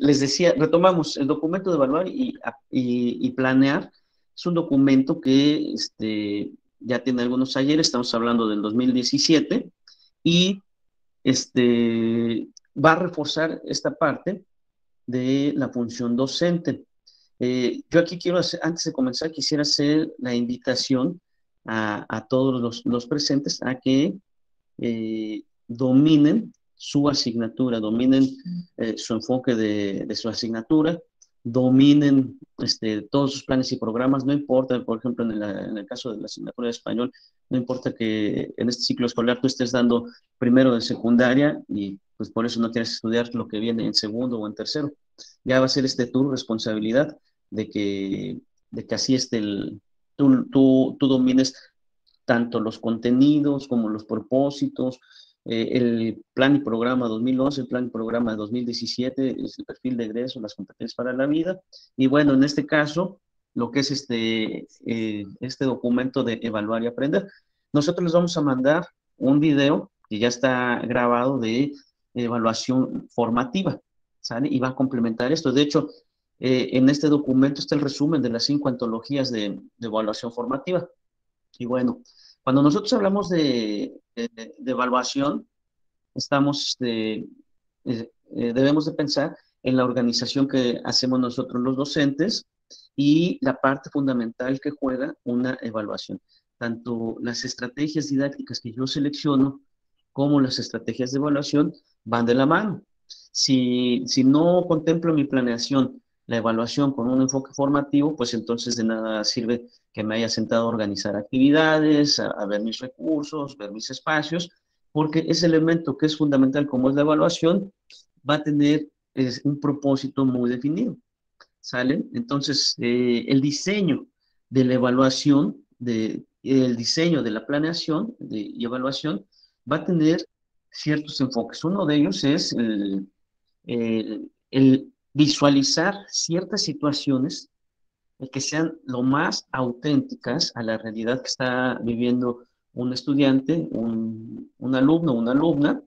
les decía, retomamos el documento de evaluar y planear. Es un documento que ya tiene algunos ayeres, estamos hablando del 2017, y va a reforzar esta parte de la función docente. Yo aquí quiero hacer, antes de comenzar, quisiera hacer la invitación a todos los presentes a que dominen su asignatura, dominen su enfoque de su asignatura, dominen todos sus planes y programas, no importa, por ejemplo, en el caso de la asignatura de español, no importa que en este ciclo escolar tú estés dando primero de secundaria y pues por eso no tienes que estudiar lo que viene en segundo o en tercero. Ya va a ser tu responsabilidad de que así tú domines tanto los contenidos como los propósitos, el plan y programa 2011, el plan y programa 2017, es el perfil de egreso, las competencias para la vida. Y bueno, en este caso, lo que es este documento de evaluar y aprender. Nosotros les vamos a mandar un video que ya está grabado de evaluación formativa, ¿sale? Y va a complementar esto. De hecho, en este documento está el resumen de las 5 antologías de evaluación formativa. Y bueno, cuando nosotros hablamos de evaluación, debemos de pensar en la organización que hacemos nosotros los docentes y la parte fundamental que juega una evaluación. Tanto las estrategias didácticas que yo selecciono como las estrategias de evaluación van de la mano. Si no contemplo en mi planeación la evaluación con un enfoque formativo, pues entonces de nada sirve que me haya sentado a organizar actividades, a ver mis recursos, ver mis espacios, porque ese elemento que es fundamental como es la evaluación, va a tener un propósito muy definido, ¿sale? Entonces, el diseño de la evaluación, el diseño de la planeación y evaluación va a tener ciertos enfoques. Uno de ellos es el visualizar ciertas situaciones que sean lo más auténticas a la realidad que está viviendo un estudiante, un alumno, una alumna,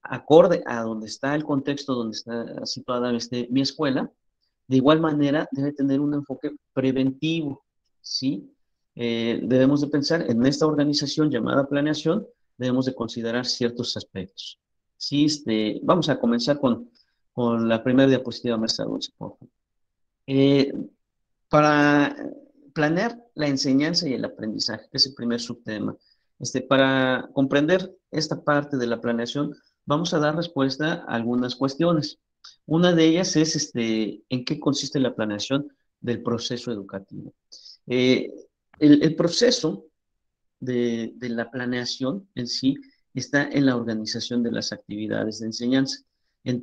acorde a donde está el contexto, donde está situada mi escuela. De igual manera, debe tener un enfoque preventivo, ¿sí? Debemos de pensar en esta organización llamada planeación, debemos de considerar ciertos aspectos. Sí, vamos a comenzar con la primera diapositiva, maestra Dulce, por favor. Eh, para planear la enseñanza y el aprendizaje, que es el primer subtema. Para comprender esta parte de la planeación, vamos a dar respuesta a algunas cuestiones. Una de ellas es en qué consiste la planeación del proceso educativo. Eh, el proceso de la planeación en sí está en la organización de las actividades de enseñanza, en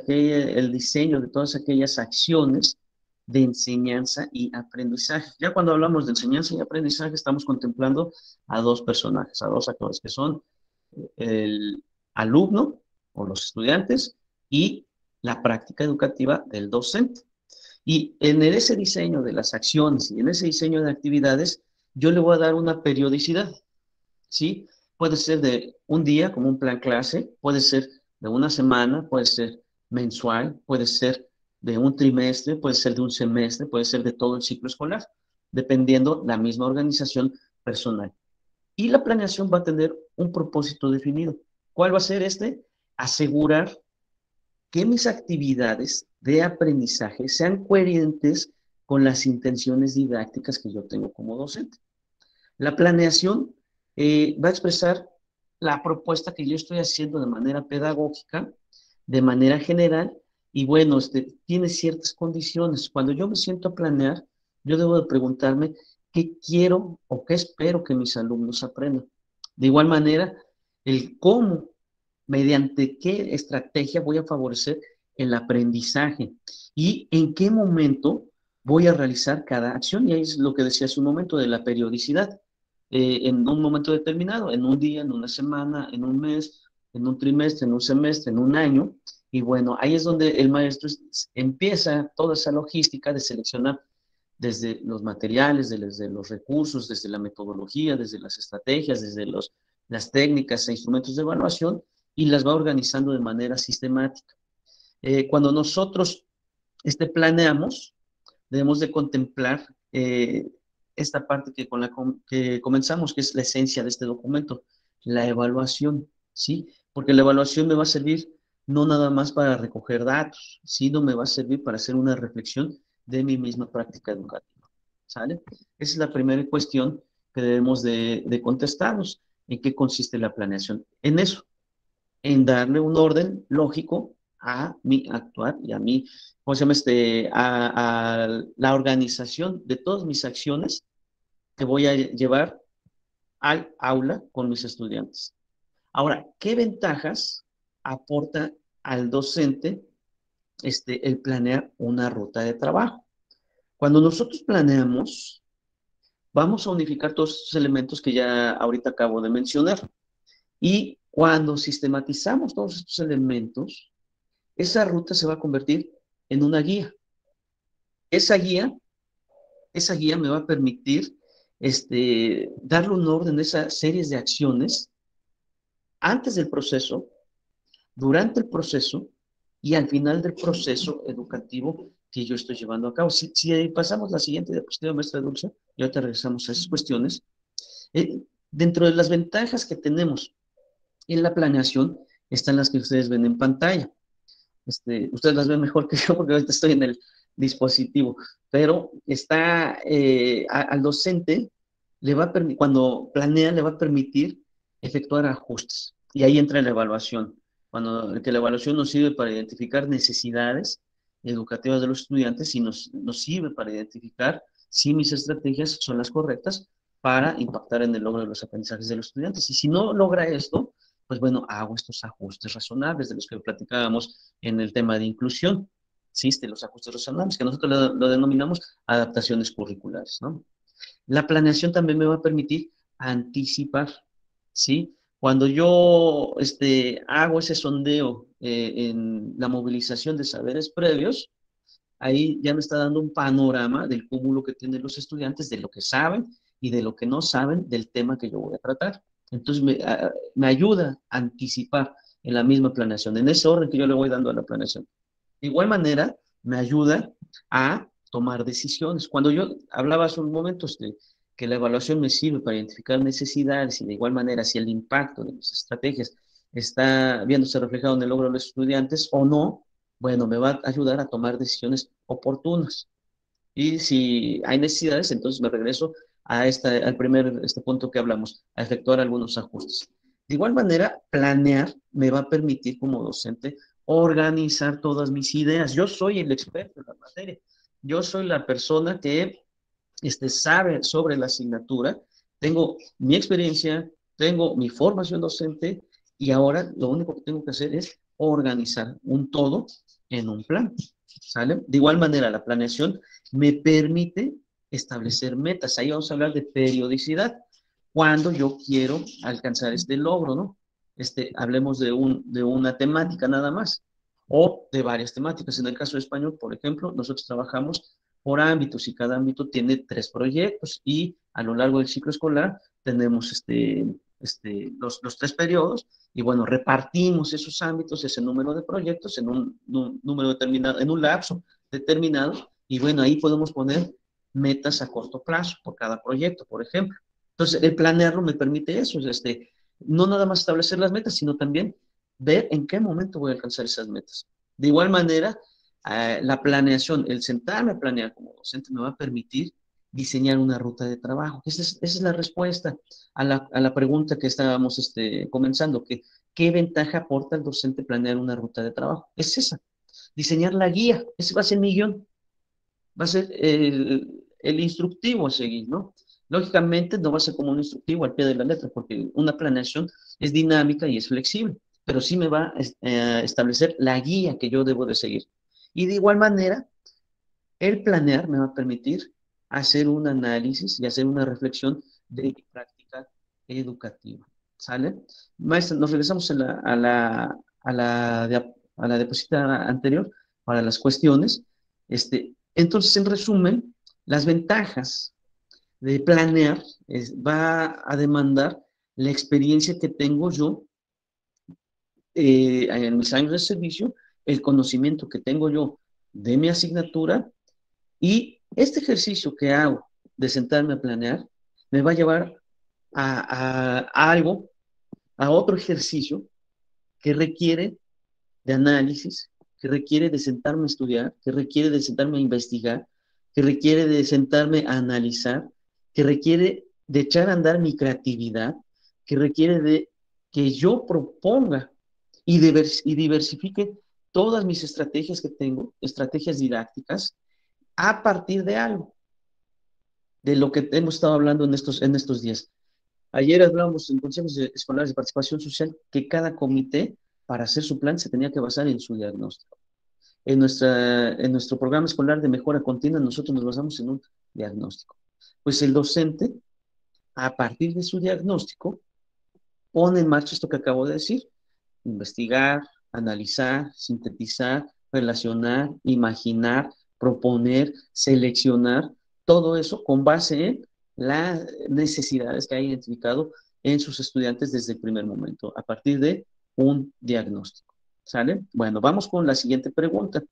el diseño de todas aquellas acciones de enseñanza y aprendizaje. Ya cuando hablamos de enseñanza y aprendizaje estamos contemplando a dos personajes, a dos actores, que son el alumno o los estudiantes y la práctica educativa del docente. Y en ese diseño de las acciones y en ese diseño de actividades, yo le voy a dar una periodicidad, ¿sí? Puede ser de un día, como un plan clase, puede ser de una semana, puede ser mensual, puede ser de un trimestre, puede ser de un semestre, puede ser de todo el ciclo escolar, dependiendo la misma organización personal. Y la planeación va a tener un propósito definido. ¿Cuál va a ser este? Asegurar que mis actividades de aprendizaje sean coherentes con las intenciones didácticas que yo tengo como docente. La planeación va a expresar la propuesta que yo estoy haciendo de manera pedagógica, de manera general, y bueno, tiene ciertas condiciones. Cuando yo me siento a planear, yo debo de preguntarme qué quiero o qué espero que mis alumnos aprendan. De igual manera, el cómo, mediante qué estrategia voy a favorecer el aprendizaje y en qué momento voy a realizar cada acción. Y ahí es lo que decía hace un momento de la periodicidad. En un momento determinado, en un día, en una semana, en un mes, en un trimestre, en un semestre, en un año. Y bueno, ahí es donde el maestro empieza toda esa logística de seleccionar desde los materiales, desde los recursos, desde la metodología, desde las estrategias, desde las técnicas e instrumentos de evaluación y las va organizando de manera sistemática. Cuando nosotros planeamos, debemos de contemplar esta parte que comenzamos, que es la esencia de este documento, la evaluación, ¿sí? Porque la evaluación me va a servir no nada más para recoger datos, sino me va a servir para hacer una reflexión de mi misma práctica educativa, ¿sale? Esa es la primera cuestión que debemos de contestarnos. ¿En qué consiste la planeación? En eso, en darle un orden lógico a mi actuar y a mi, ¿cómo se llama? A la organización de todas mis acciones que voy a llevar al aula con mis estudiantes. Ahora, ¿qué ventajas aporta al docente el planear una ruta de trabajo? Cuando nosotros planeamos, vamos a unificar todos estos elementos que ya ahorita acabo de mencionar. Y cuando sistematizamos todos estos elementos, esa ruta se va a convertir en una guía. Esa guía, esa guía me va a permitir darle un orden a esas series de acciones antes del proceso, durante el proceso y al final del proceso educativo que yo estoy llevando a cabo. Si pasamos la siguiente diapositiva, maestra Dulce, y ahorita regresamos a esas cuestiones. Dentro de las ventajas que tenemos en la planeación están las que ustedes ven en pantalla. Ustedes las ven mejor que yo porque ahorita estoy en el dispositivo, pero al docente le va a permitir, cuando planea, le va a permitir efectuar ajustes. Y ahí entra la evaluación, que la evaluación nos sirve para identificar necesidades educativas de los estudiantes y nos sirve para identificar si mis estrategias son las correctas para impactar en el logro de los aprendizajes de los estudiantes. Y si no logra esto, pues bueno, hago estos ajustes razonables de los que platicábamos en el tema de inclusión. Existen los ajustes razonables, que nosotros lo denominamos adaptaciones curriculares, ¿no? La planeación también me va a permitir anticipar, ¿sí? Cuando yo hago ese sondeo en la movilización de saberes previos, ahí ya me está dando un panorama del cúmulo que tienen los estudiantes, de lo que saben y de lo que no saben del tema que yo voy a tratar. Entonces me ayuda a anticipar en la misma planeación, en ese orden que yo le voy dando a la planeación. De igual manera, me ayuda a tomar decisiones. Cuando yo hablaba hace un momento de que la evaluación me sirve para identificar necesidades y de igual manera si el impacto de mis estrategias está viéndose reflejado en el logro de los estudiantes o no, bueno, me va a ayudar a tomar decisiones oportunas. Y si hay necesidades, entonces me regreso al primer punto que hablamos, a efectuar algunos ajustes. De igual manera, planear me va a permitir como docente organizar todas mis ideas. Yo soy el experto en la materia. Yo soy la persona que sabe sobre la asignatura. Tengo mi experiencia, tengo mi formación docente y ahora lo único que tengo que hacer es organizar un todo en un plan. ¿Sale? De igual manera, la planeación me permite establecer metas. Ahí vamos a hablar de periodicidad. Cuando yo quiero alcanzar este logro, ¿no? Hablemos de una temática nada más o de varias temáticas. En el caso de español, por ejemplo, nosotros trabajamos por ámbitos y cada ámbito tiene 3 proyectos y a lo largo del ciclo escolar tenemos los 3 periodos y bueno, repartimos esos ámbitos, ese número de proyectos en un número determinado, en un lapso determinado y bueno, ahí podemos poner metas a corto plazo por cada proyecto, por ejemplo. Entonces, el planearlo me permite eso, no nada más establecer las metas, sino también ver en qué momento voy a alcanzar esas metas. De igual manera, la planeación, el sentarme a planear como docente me va a permitir diseñar una ruta de trabajo. Esa es la respuesta a la pregunta que estábamos comenzando, ¿qué ventaja aporta al docente planear una ruta de trabajo? Es esa, diseñar la guía, ese va a ser mi guión, va a ser el instructivo a seguir, ¿no? Lógicamente no va a ser como un instructivo al pie de la letra, porque una planeación es dinámica y es flexible, pero sí me va a establecer la guía que yo debo de seguir. Y de igual manera, el planear me va a permitir hacer un análisis y hacer una reflexión de mi práctica educativa. ¿Sale? Maestra, nos regresamos a la diapositiva anterior para las cuestiones. Entonces, en resumen, las ventajas de planear va a demandar la experiencia que tengo yo en mis años de servicio el conocimiento que tengo yo de mi asignatura, y este ejercicio que hago de sentarme a planear me va a llevar a algo, a otro ejercicio que requiere de análisis, que requiere de sentarme a estudiar, que requiere de sentarme a investigar, que requiere de sentarme a analizar, que requiere de echar a andar mi creatividad, que requiere de que yo proponga y diversifique todas mis estrategias que tengo, estrategias didácticas, a partir de algo, de lo que hemos estado hablando en estos días. Ayer hablábamos en consejos escolares de participación social que cada comité, para hacer su plan, se tenía que basar en su diagnóstico. En nuestro programa escolar de mejora continua, nosotros nos basamos en un diagnóstico. Pues el docente, a partir de su diagnóstico, pone en marcha esto que acabo de decir: investigar, analizar, sintetizar, relacionar, imaginar, proponer, seleccionar, todo eso con base en las necesidades que ha identificado en sus estudiantes desde el primer momento, a partir de un diagnóstico. ¿Sale? Bueno, vamos con la siguiente pregunta.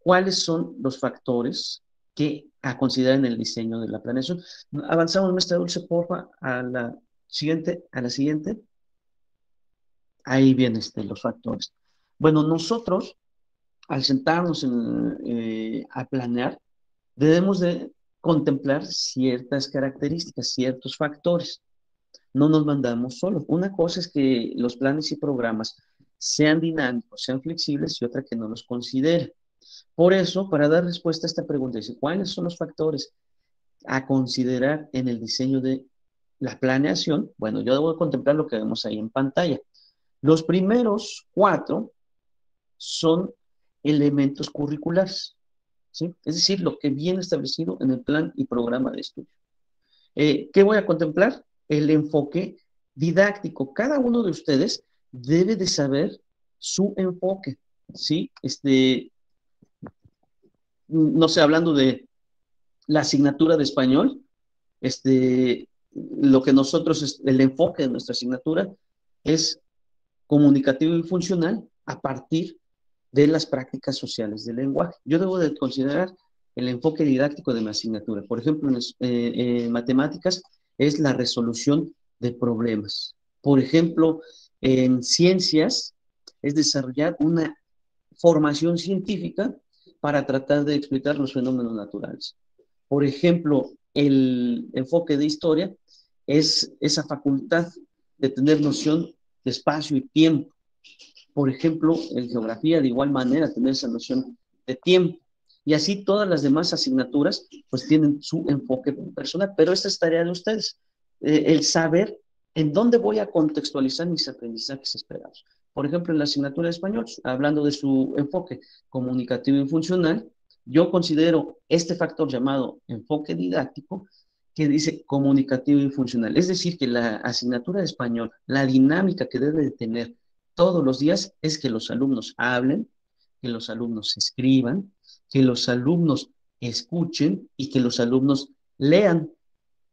¿Cuáles son los factores que a considerar en el diseño de la planeación? Avanzamos, maestra Dulce, porfa, a la siguiente, a la siguiente. Ahí vienen los factores. Bueno, nosotros, al sentarnos a planear, debemos de contemplar ciertas características, ciertos factores. No nos mandamos solos. Una cosa es que los planes y programas sean dinámicos, sean flexibles, y otra que no los considere. Por eso, para dar respuesta a esta pregunta, dice, ¿cuáles son los factores a considerar en el diseño de la planeación? Bueno, yo debo contemplar lo que vemos ahí en pantalla. Los primeros 4 son elementos curriculares, ¿sí? Es decir, lo que viene establecido en el plan y programa de estudio. ¿Qué voy a contemplar? El enfoque didáctico. Cada uno de ustedes debe de saber su enfoque, ¿sí? No sé, hablando de la asignatura de español, lo que nosotros, el enfoque de nuestra asignatura es comunicativo y funcional a partir de las prácticas sociales del lenguaje. Yo debo de considerar el enfoque didáctico de mi asignatura. Por ejemplo, en matemáticas es la resolución de problemas. Por ejemplo, en ciencias es desarrollar una formación científica para tratar de explicar los fenómenos naturales. Por ejemplo, el enfoque de historia es esa facultad de tener noción de espacio y tiempo. Por ejemplo, en geografía, de igual manera, tener esa noción de tiempo. Y así todas las demás asignaturas, pues tienen su enfoque personal. Pero esta es tarea de ustedes, el saber en dónde voy a contextualizar mis aprendizajes esperados. Por ejemplo, en la asignatura de español, hablando de su enfoque comunicativo y funcional, yo considero este factor llamado enfoque didáctico, que dice comunicativo y funcional. Es decir, que la asignatura de español, la dinámica que debe de tener todos los días es que los alumnos hablen, que los alumnos escriban, que los alumnos escuchen y que los alumnos lean.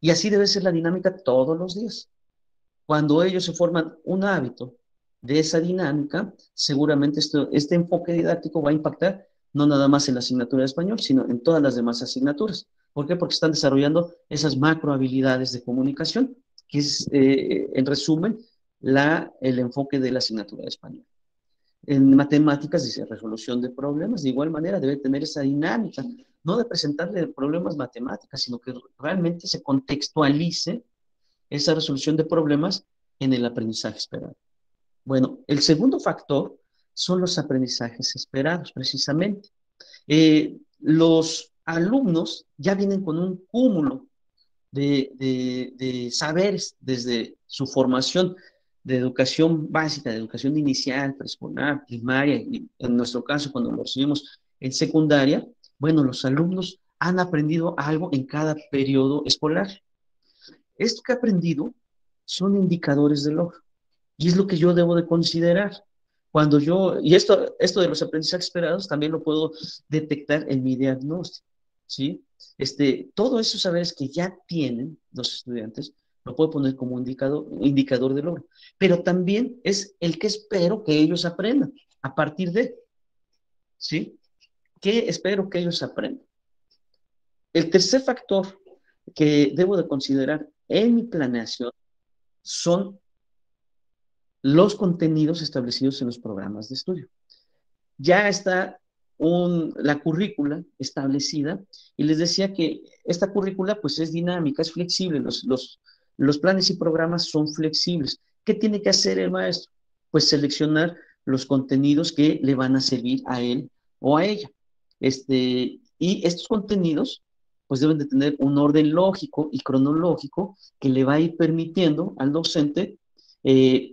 Y así debe ser la dinámica todos los días. Cuando ellos se forman un hábito de esa dinámica, seguramente este enfoque didáctico va a impactar no nada más en la asignatura de español, sino en todas las demás asignaturas. ¿Por qué? Porque están desarrollando esas macro habilidades de comunicación, que es, en resumen, el enfoque de la asignatura de español. En matemáticas dice resolución de problemas, de igual manera debe tener esa dinámica, no de presentarle problemas matemáticas, sino que realmente se contextualice esa resolución de problemas en el aprendizaje esperado. Bueno, el segundo factor son los aprendizajes esperados, precisamente. Los alumnos ya vienen con un cúmulo de saberes desde su formación de educación básica, de educación inicial, preescolar, primaria, y en nuestro caso cuando lo recibimos en secundaria. Bueno, los alumnos han aprendido algo en cada periodo escolar. Esto que he aprendido son indicadores de logro, y es lo que yo debo de considerar. Y esto de los aprendizajes esperados también lo puedo detectar en mi diagnóstico, ¿sí? Todos esos saberes que ya tienen los estudiantes, lo puedo poner como indicador de logro, pero también es el que espero que ellos aprendan a partir de. ¿sí? ¿Qué espero que ellos aprendan? El tercer factor que debo de considerar en mi planeación son los contenidos establecidos en los programas de estudio. Ya está la currícula establecida y les decía que esta currícula pues es dinámica, es flexible, los planes y programas son flexibles. ¿Qué tiene que hacer el maestro? Pues seleccionar los contenidos que le van a servir a él o a ella. Y estos contenidos pues deben de tener un orden lógico y cronológico que le va a ir permitiendo al docente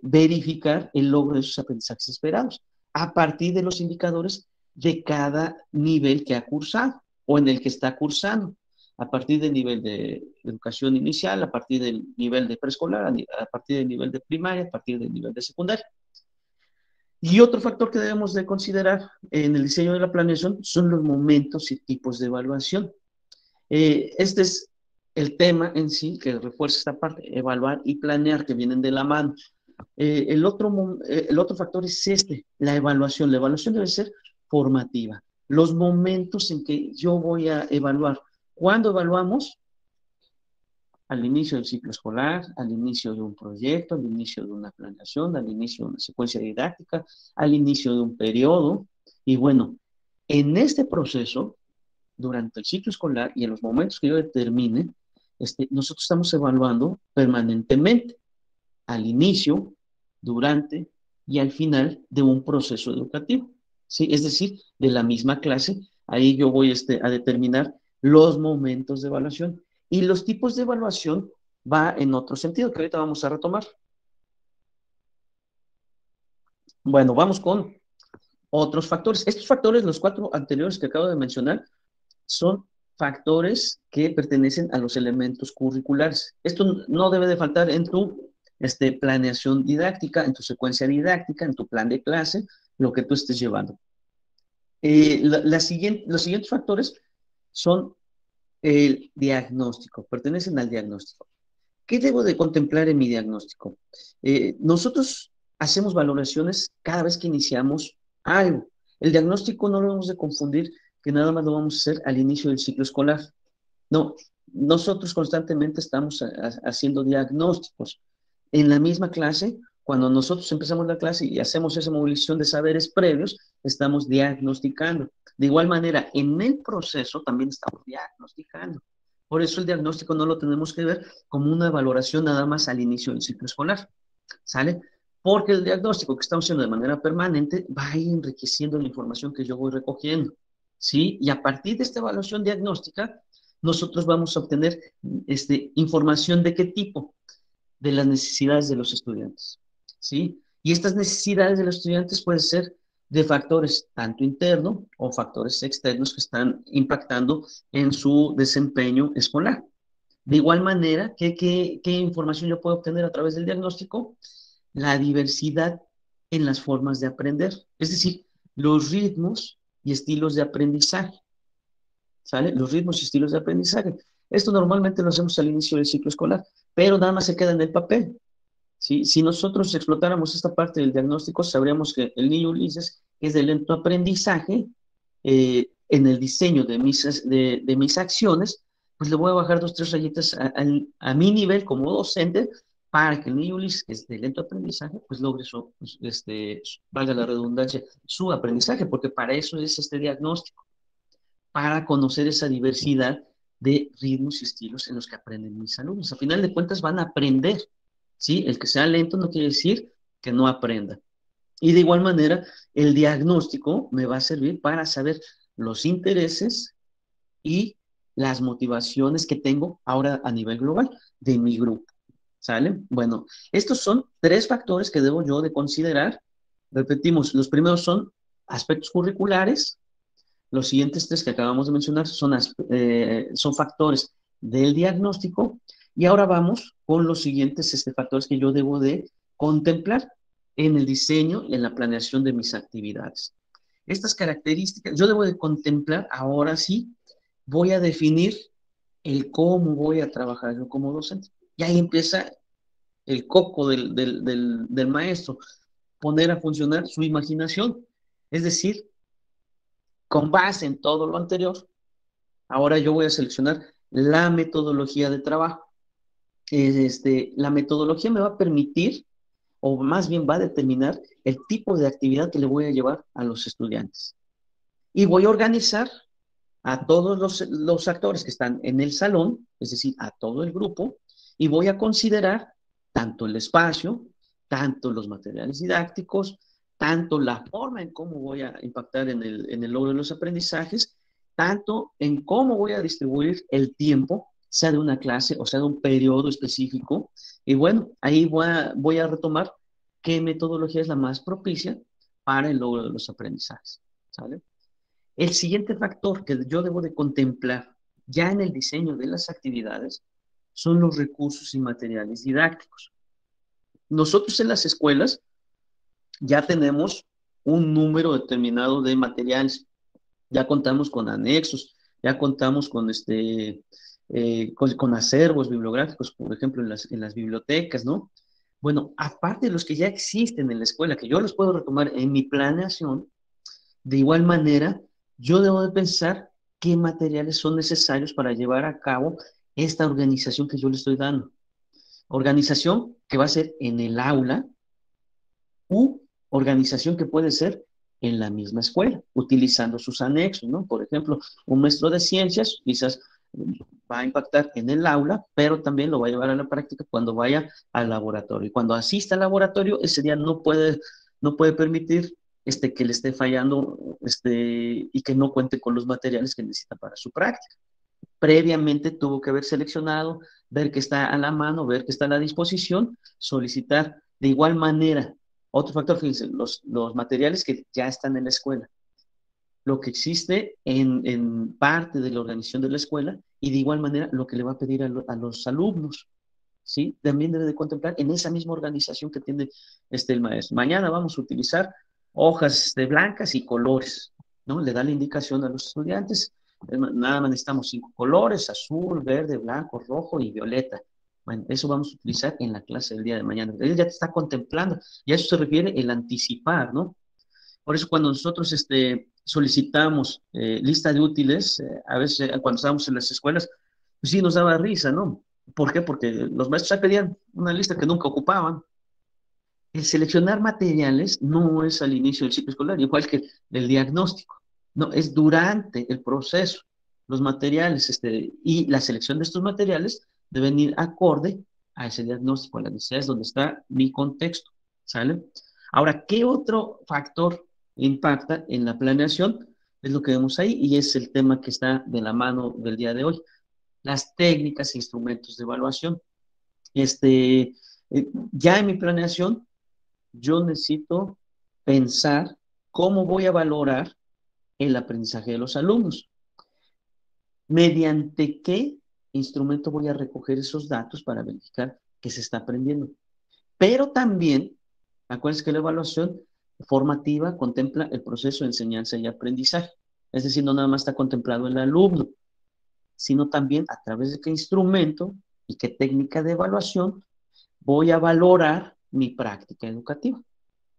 verificar el logro de sus aprendizajes esperados a partir de los indicadores de cada nivel que ha cursado o en el que está cursando, a partir del nivel de educación inicial, a partir del nivel de preescolar, a partir del nivel de primaria, a partir del nivel de secundaria. Y otro factor que debemos de considerar en el diseño de la planeación son los momentos y tipos de evaluación. Este es el tema en sí que refuerza esta parte, evaluar y planear, que vienen de la mano. El otro factor es la evaluación. La evaluación debe ser formativa. Los momentos en que yo voy a evaluar. ¿Cuándo evaluamos? Al inicio del ciclo escolar, al inicio de un proyecto, al inicio de una planeación, al inicio de una secuencia didáctica, al inicio de un periodo. Y bueno, en este proceso, durante el ciclo escolar y en los momentos que yo determine, nosotros estamos evaluando permanentemente al inicio, durante y al final de un proceso educativo. ¿Sí? Es decir, de la misma clase, ahí yo voy a determinar los momentos de evaluación. Y los tipos de evaluación va en otro sentido, que ahorita vamos a retomar. Bueno, vamos con otros factores. Estos factores, los cuatro anteriores que acabo de mencionar, son factores que pertenecen a los elementos curriculares. Esto no debe de faltar en tu planeación didáctica, en tu secuencia didáctica, en tu plan de clase, lo que tú estés llevando. Los siguientes factores son el diagnóstico, pertenecen al diagnóstico. ¿Qué debo de contemplar en mi diagnóstico? Nosotros hacemos valoraciones cada vez que iniciamos algo. El diagnóstico no lo debemos de confundir que nada más lo vamos a hacer al inicio del ciclo escolar. No, nosotros constantemente estamos haciendo diagnósticos. En la misma clase, cuando nosotros empezamos la clase y hacemos esa movilización de saberes previos, estamos diagnosticando. De igual manera, en el proceso también estamos diagnosticando. Por eso el diagnóstico no lo tenemos que ver como una valoración nada más al inicio del ciclo escolar, ¿sale? Porque el diagnóstico que estamos haciendo de manera permanente va a ir enriqueciendo la información que yo voy recogiendo, ¿sí? Y a partir de esta evaluación diagnóstica, nosotros vamos a obtener información de qué tipo, de las necesidades de los estudiantes, ¿sí? Y estas necesidades de los estudiantes pueden ser de factores tanto internos o factores externos que están impactando en su desempeño escolar. De igual manera, ¿qué información yo puedo obtener a través del diagnóstico? La diversidad en las formas de aprender, es decir, los ritmos y estilos de aprendizaje, ¿sale? Los ritmos y estilos de aprendizaje. Esto normalmente lo hacemos al inicio del ciclo escolar, pero nada más se queda en el papel, ¿sí? Si nosotros explotáramos esta parte del diagnóstico, sabríamos que el niño Ulises es de lento aprendizaje, en el diseño de mis acciones, pues le voy a bajar dos, tres rayitas a mi nivel como docente para que el niño Ulises, que es de lento aprendizaje, pues logre valga la redundancia, su aprendizaje, porque para eso es este diagnóstico, para conocer esa diversidad de ritmos y estilos en los que aprenden mis alumnos. A final de cuentas van a aprender, ¿sí? El que sea lento no quiere decir que no aprenda. Y de igual manera, el diagnóstico me va a servir para saber los intereses y las motivaciones que tengo ahora a nivel global de mi grupo, ¿sale? Bueno, estos son tres factores que debo yo de considerar. Repetimos, los primeros son aspectos curriculares, los siguientes tres que acabamos de mencionar son factores del diagnóstico y ahora vamos con los siguientes factores que yo debo de contemplar en el diseño y en la planeación de mis actividades. Estas características, yo debo de contemplar, ahora sí, voy a definir el cómo voy a trabajar yo como docente. Y ahí empieza el coco del maestro, poner a funcionar su imaginación. Es decir, Con base en todo lo anterior, ahora yo voy a seleccionar la metodología de trabajo. La metodología me va a permitir, o más bien va a determinar el tipo de actividad que le voy a llevar a los estudiantes. Y voy a organizar a todos los actores que están en el salón, es decir, a todo el grupo, y voy a considerar tanto el espacio, tanto los materiales didácticos, tanto la forma en cómo voy a impactar en el logro de los aprendizajes, tanto en cómo voy a distribuir el tiempo, sea de una clase o sea de un periodo específico. Y bueno, ahí voy a retomar qué metodología es la más propicia para el logro de los aprendizajes. ¿Sale? El siguiente factor que yo debo de contemplar ya en el diseño de las actividades son los recursos y materiales didácticos. Nosotros en las escuelas ya tenemos un número determinado de materiales, ya contamos con anexos, ya contamos con acervos bibliográficos, por ejemplo, en las bibliotecas, ¿no? Bueno, aparte de los que ya existen en la escuela, que yo los puedo retomar en mi planeación, de igual manera, yo debo de pensar qué materiales son necesarios para llevar a cabo esta organización que yo le estoy dando. Organización que va a ser en el aula u organización que puede ser en la misma escuela, utilizando sus anexos, ¿no? Por ejemplo, un maestro de ciencias quizás va a impactar en el aula, pero también lo va a llevar a la práctica cuando vaya al laboratorio. Y cuando asista al laboratorio, ese día no puede permitir que le esté fallando y que no cuente con los materiales que necesita para su práctica. Previamente tuvo que haber seleccionado, ver que está a la mano, ver que está a la disposición, solicitar de igual manera. Otro factor, fíjense, los materiales que ya están en la escuela, lo que existe en parte de la organización de la escuela y de igual manera lo que le va a pedir a los alumnos, ¿sí? También debe de contemplar en esa misma organización que tiene el maestro. Mañana vamos a utilizar hojas blancas y colores, ¿no? Le da la indicación a los estudiantes, nada más necesitamos 5 colores: azul, verde, blanco, rojo y violeta. Bueno, eso vamos a utilizar en la clase del día de mañana. Él ya te está contemplando, y a eso se refiere el anticipar, ¿no? Por eso cuando nosotros solicitamos lista de útiles, a veces cuando estábamos en las escuelas, pues sí nos daba risa, ¿no? ¿Por qué? Porque los maestros ya pedían una lista que nunca ocupaban. El seleccionar materiales no es al inicio del ciclo escolar, igual que el diagnóstico, no, es durante el proceso. Los materiales y la selección de estos materiales deben ir acorde a ese diagnóstico, a las necesidades donde está mi contexto, ¿sale? Ahora, ¿qué otro factor impacta en la planeación? Es lo que vemos ahí y es el tema que está de la mano del día de hoy: las técnicas e instrumentos de evaluación. Ya en mi planeación, yo necesito pensar cómo voy a valorar el aprendizaje de los alumnos, mediante qué instrumento voy a recoger esos datos para verificar que se está aprendiendo. Pero también, acuérdense que la evaluación formativa contempla el proceso de enseñanza y aprendizaje. Es decir, no nada más está contemplado el alumno, sino también a través de qué instrumento y qué técnica de evaluación voy a valorar mi práctica educativa.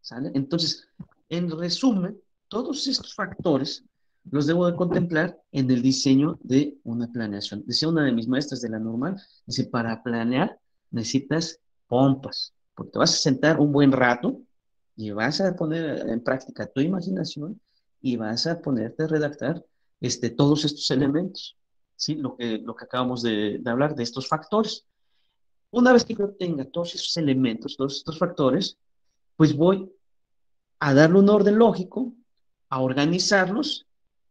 ¿Sale? Entonces, en resumen, todos estos factores los debo de contemplar en el diseño de una planeación. Decía una de mis maestras de la normal, dice, para planear necesitas pompas, porque te vas a sentar un buen rato y vas a poner en práctica tu imaginación y vas a ponerte a redactar todos estos elementos, ¿sí? Lo que acabamos de hablar de estos factores. Una vez que yo tenga todos esos elementos, todos estos factores, pues voy a darle un orden lógico, a organizarlos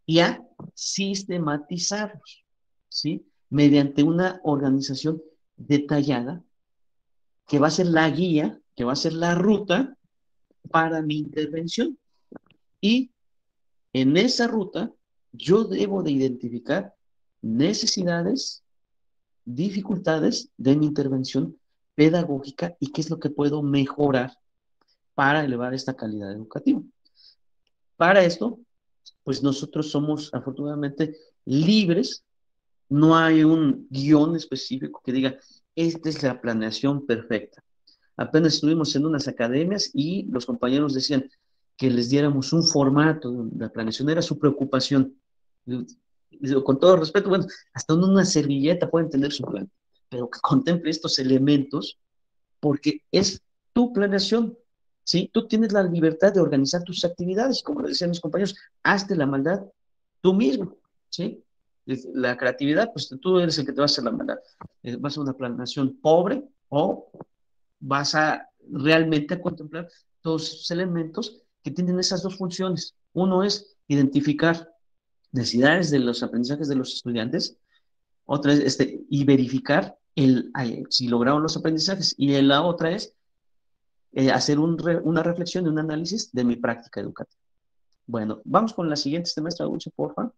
y a sistematizarlos, ¿sí? Mediante una organización detallada que va a ser la guía, que va a ser la ruta para mi intervención. Y en esa ruta yo debo de identificar necesidades, dificultades de mi intervención pedagógica y qué es lo que puedo mejorar para elevar esta calidad educativa. Para esto, pues nosotros somos afortunadamente libres, no hay un guión específico que diga, esta es la planeación perfecta. Apenas estuvimos en unas academias y los compañeros decían, que les diéramos un formato, la planeación era su preocupación. Con todo respeto, bueno, hasta en una servilleta pueden tener su plan, pero que contemple estos elementos porque es tu planeación, ¿sí? Tú tienes la libertad de organizar tus actividades, como lo decían mis compañeros, hazte la maldad tú mismo, ¿sí? La creatividad, pues tú eres el que te va a hacer la maldad. ¿Vas a hacer una planeación pobre o vas a realmente a contemplar todos esos elementos que tienen esas dos funciones? Uno es identificar necesidades de los aprendizajes de los estudiantes, otra es y verificar si lograron los aprendizajes, y la otra es hacer una reflexión y un análisis de mi práctica educativa. Bueno, vamos con la siguiente semestre, Dulce, por favor.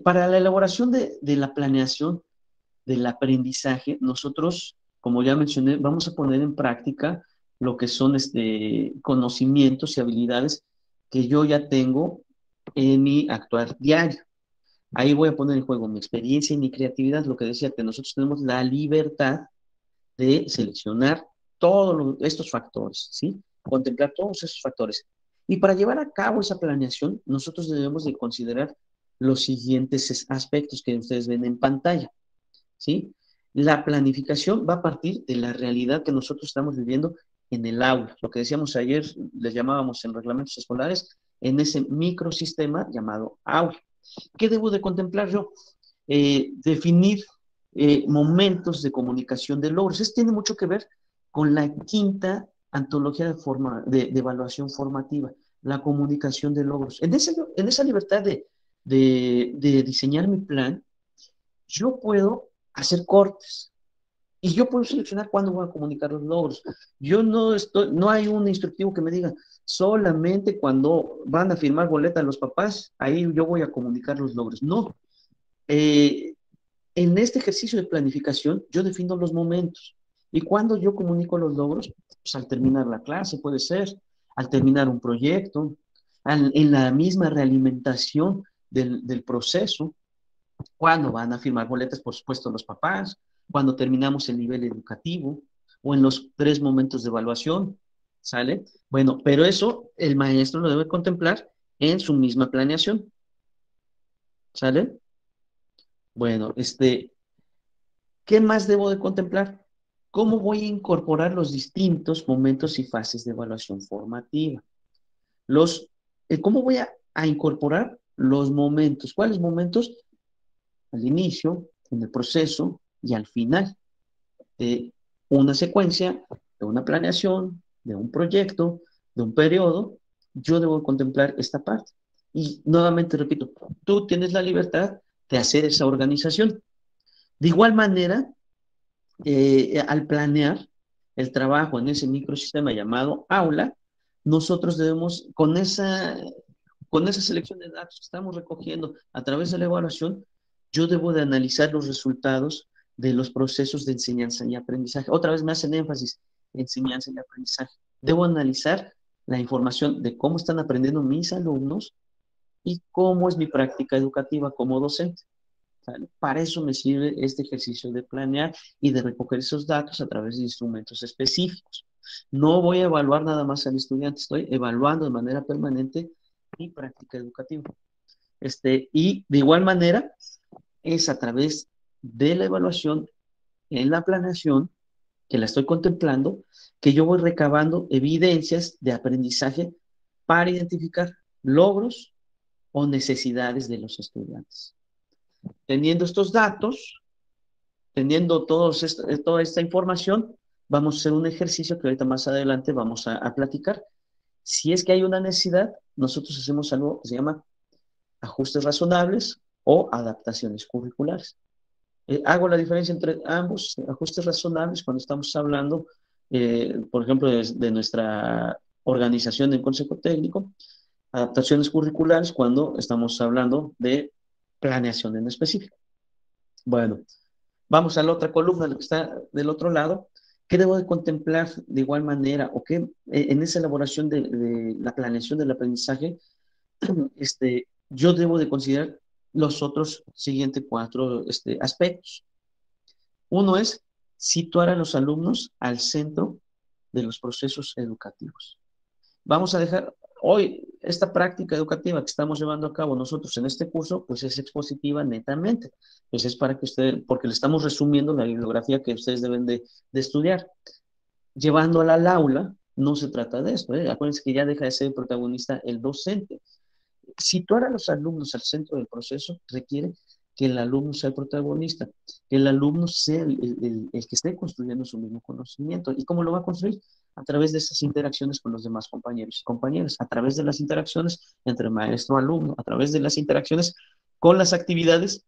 Para la elaboración de la planeación del aprendizaje, nosotros, como ya mencioné, vamos a poner en práctica lo que son conocimientos y habilidades que yo ya tengo en mi actuar diario. Ahí voy a poner en juego mi experiencia y mi creatividad, lo que decía que nosotros tenemos la libertad de seleccionar todos estos factores, ¿sí? Contemplar todos esos factores. Y para llevar a cabo esa planeación, nosotros debemos de considerar los siguientes aspectos que ustedes ven en pantalla, ¿sí? La planificación va a partir de la realidad que nosotros estamos viviendo en el aula. Lo que decíamos ayer, les llamábamos en reglamentos escolares, en ese microsistema llamado aula. ¿Qué debo de contemplar yo? Definir momentos de comunicación de logros. Esto tiene mucho que ver con la quinta antología de evaluación formativa, la comunicación de logros. En esa libertad de diseñar mi plan, yo puedo hacer cortes y yo puedo seleccionar cuándo voy a comunicar los logros. Yo no hay un instructivo que me diga, solamente cuando van a firmar boleta los papás, ahí yo voy a comunicar los logros. No. Eh, en este ejercicio de planificación, yo defino los momentos. ¿Y cuando yo comunico los logros? Pues al terminar la clase, puede ser, al terminar un proyecto, en la misma realimentación del proceso, cuando van a firmar boletas, por supuesto, los papás, cuando terminamos el nivel educativo o en los 3 momentos de evaluación, ¿sale? Bueno, pero eso el maestro lo debe contemplar en su misma planeación, ¿sale? Bueno, ¿qué más debo de contemplar? ¿Cómo voy a incorporar los distintos momentos y fases de evaluación formativa? ¿Cómo voy a incorporar los momentos? ¿Cuáles momentos? Al inicio, en el proceso y al final de una secuencia, de una planeación, de un proyecto, de un periodo. Yo debo contemplar esta parte. Y nuevamente repito, tú tienes la libertad de hacer esa organización. De igual manera, al planear el trabajo en ese microsistema llamado aula, nosotros debemos, con esa selección de datos que estamos recogiendo a través de la evaluación, yo debo de analizar los resultados de los procesos de enseñanza y aprendizaje. Otra vez me hacen énfasis, enseñanza y aprendizaje. Debo analizar la información de cómo están aprendiendo mis alumnos y cómo es mi práctica educativa como docente. ¿Sale? Para eso me sirve este ejercicio de planear y de recoger esos datos a través de instrumentos específicos. No voy a evaluar nada más al estudiante, estoy evaluando de manera permanente mi práctica educativa. Y de igual manera, es a través de la evaluación en la planeación, que la estoy contemplando, que yo voy recabando evidencias de aprendizaje para identificar logros o necesidades de los estudiantes. Teniendo estos datos, teniendo toda esta información, vamos a hacer un ejercicio que ahorita más adelante vamos a platicar. Si es que hay una necesidad, nosotros hacemos algo que se llama ajustes razonables o adaptaciones curriculares. Hago la diferencia entre ambos, ajustes razonables cuando estamos hablando, por ejemplo, de nuestra organización del Consejo Técnico, adaptaciones curriculares cuando estamos hablando de planeación en específico. Bueno, vamos a la otra columna, la que está del otro lado. ¿Qué debo de contemplar de igual manera? ¿O qué en esa elaboración de la planeación del aprendizaje, yo debo de considerar los otros siguientes 4 aspectos? Uno es situar a los alumnos al centro de los procesos educativos. vamos a dejar hoy esta práctica educativa que estamos llevando a cabo nosotros en este curso, pues es expositiva netamente. Pues es para que ustedes, porque le estamos resumiendo la bibliografía que ustedes deben de estudiar. Llevándola al aula, no se trata de esto, ¿eh? Acuérdense que ya deja de ser el protagonista el docente. Situar a los alumnos al centro del proceso requiere que el alumno sea el protagonista, que el alumno sea el que esté construyendo su mismo conocimiento. ¿Y cómo lo va a construir? A través de esas interacciones con los demás compañeros y compañeras, a través de las interacciones entre maestro-alumno, a través de las interacciones con las actividades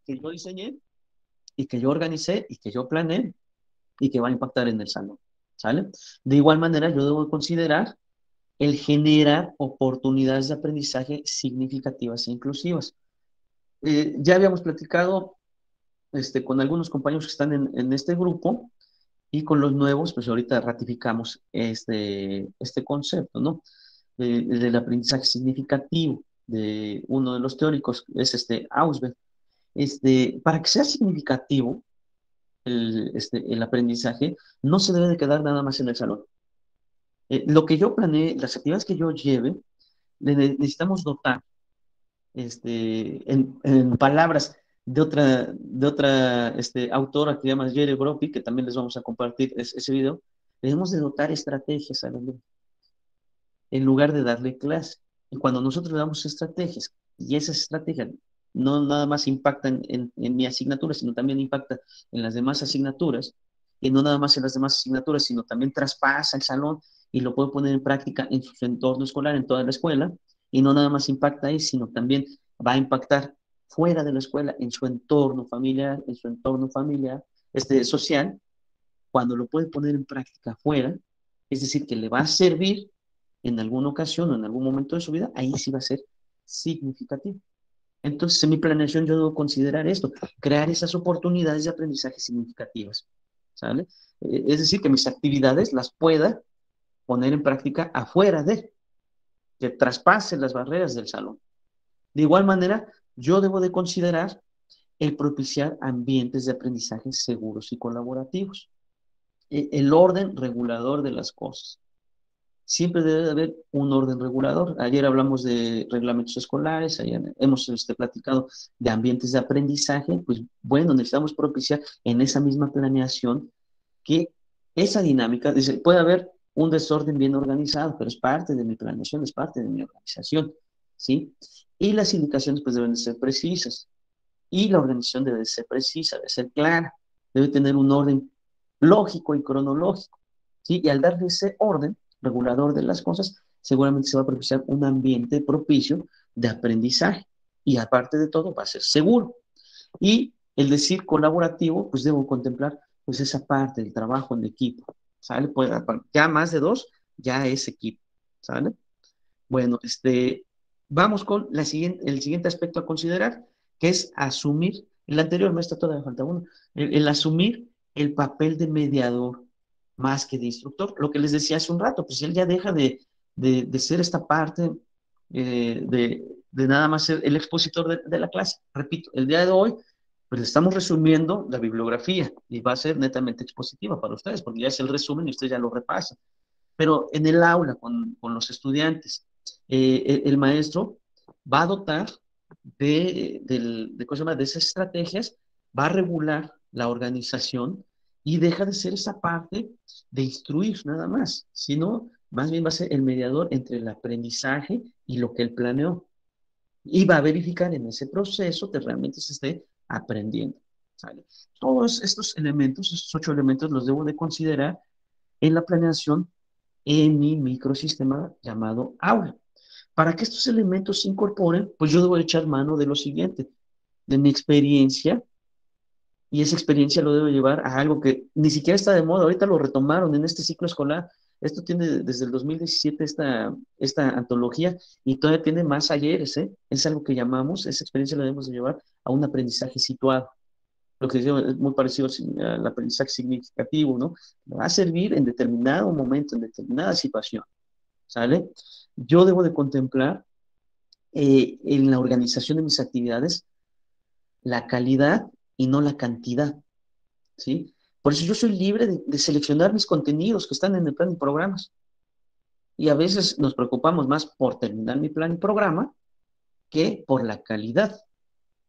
que yo diseñé y que yo organicé y que yo planeé y que va a impactar en el salón. ¿Sale? De igual manera, yo debo considerar el generar oportunidades de aprendizaje significativas e inclusivas. Ya habíamos platicado con algunos compañeros que están en este grupo y con los nuevos, pues ahorita ratificamos este concepto, ¿no? Del aprendizaje significativo de uno de los teóricos, es Ausberg. Para que sea significativo el aprendizaje, no se debe de quedar nada más en el salón. Lo que yo planeé, las actividades que yo lleve, necesitamos dotar en palabras de otra autora que se llama Jerry Bropi, que también les vamos a compartir ese video, debemos de dotar estrategias al alumno en lugar de darle clase. Y cuando nosotros le damos estrategias, y esas estrategias no nada más impactan en mi asignatura, sino también impacta en las demás asignaturas, y no nada más en las demás asignaturas, sino también traspasa el salón y lo puede poner en práctica en su entorno escolar, en toda la escuela, y no nada más impacta ahí, sino también va a impactar fuera de la escuela, en su entorno familiar, social, cuando lo puede poner en práctica fuera, es decir, que le va a servir en alguna ocasión o en algún momento de su vida, ahí sí va a ser significativo. Entonces, en mi planeación yo debo considerar esto, crear esas oportunidades de aprendizaje significativas, ¿sale? Es decir, que mis actividades las pueda poner en práctica afuera que traspase las barreras del salón. De igual manera, yo debo de considerar el propiciar ambientes de aprendizaje seguros y colaborativos, el orden regulador de las cosas. Siempre debe de haber un orden regulador. Ayer hablamos de reglamentos escolares, ayer hemos platicado de ambientes de aprendizaje, pues bueno, necesitamos propiciar en esa misma planeación que esa dinámica, dice, puede haber un desorden bien organizado, pero es parte de mi planeación, es parte de mi organización, ¿sí? Y las indicaciones pues deben de ser precisas y la organización debe de ser precisa, debe ser clara, debe tener un orden lógico y cronológico, ¿sí? Y al darle ese orden regulador de las cosas, seguramente se va a propiciar un ambiente propicio de aprendizaje y aparte de todo va a ser seguro. Y el decir colaborativo, pues debo contemplar pues esa parte del trabajo en equipo, ¿sale? Pues, ya más de dos, ya es equipo, ¿sale? Bueno, vamos con el siguiente aspecto a considerar, que es asumir, el anterior me está todavía falta uno, el asumir el papel de mediador más que de instructor. Lo que les decía hace un rato, pues él ya deja de ser esta parte de nada más ser el expositor de la clase. Repito, el día de hoy, pues estamos resumiendo la bibliografía y va a ser netamente expositiva para ustedes, porque ya es el resumen y ustedes ya lo repasan. Pero en el aula, con los estudiantes, el maestro va a dotar ¿cómo se llama? De esas estrategias, va a regular la organización y deja de ser esa parte de instruir nada más, sino más bien va a ser el mediador entre el aprendizaje y lo que él planeó. Y va a verificar en ese proceso que realmente se esté aprendiendo. ¿Sale? Todos estos elementos, estos 8 elementos, los debo de considerar en la planeación en mi microsistema llamado aula. Para que estos elementos se incorporen, pues yo debo echar mano de lo siguiente, de mi experiencia, y esa experiencia lo debo llevar a algo que ni siquiera está de moda, ahorita lo retomaron en este ciclo escolar. Esto tiene desde el 2017 esta antología y todavía tiene más ayeres, ¿eh? Es algo que llamamos, esa experiencia la debemos de llevar a un aprendizaje situado. Lo que digo es muy parecido al aprendizaje significativo, ¿no? Me va a servir en determinado momento, en determinada situación, ¿sale? Yo debo de contemplar en la organización de mis actividades la calidad y no la cantidad, ¿sí? Por eso yo soy libre de seleccionar mis contenidos que están en el plan de programas. Y a veces nos preocupamos más por terminar mi plan y programa que por la calidad.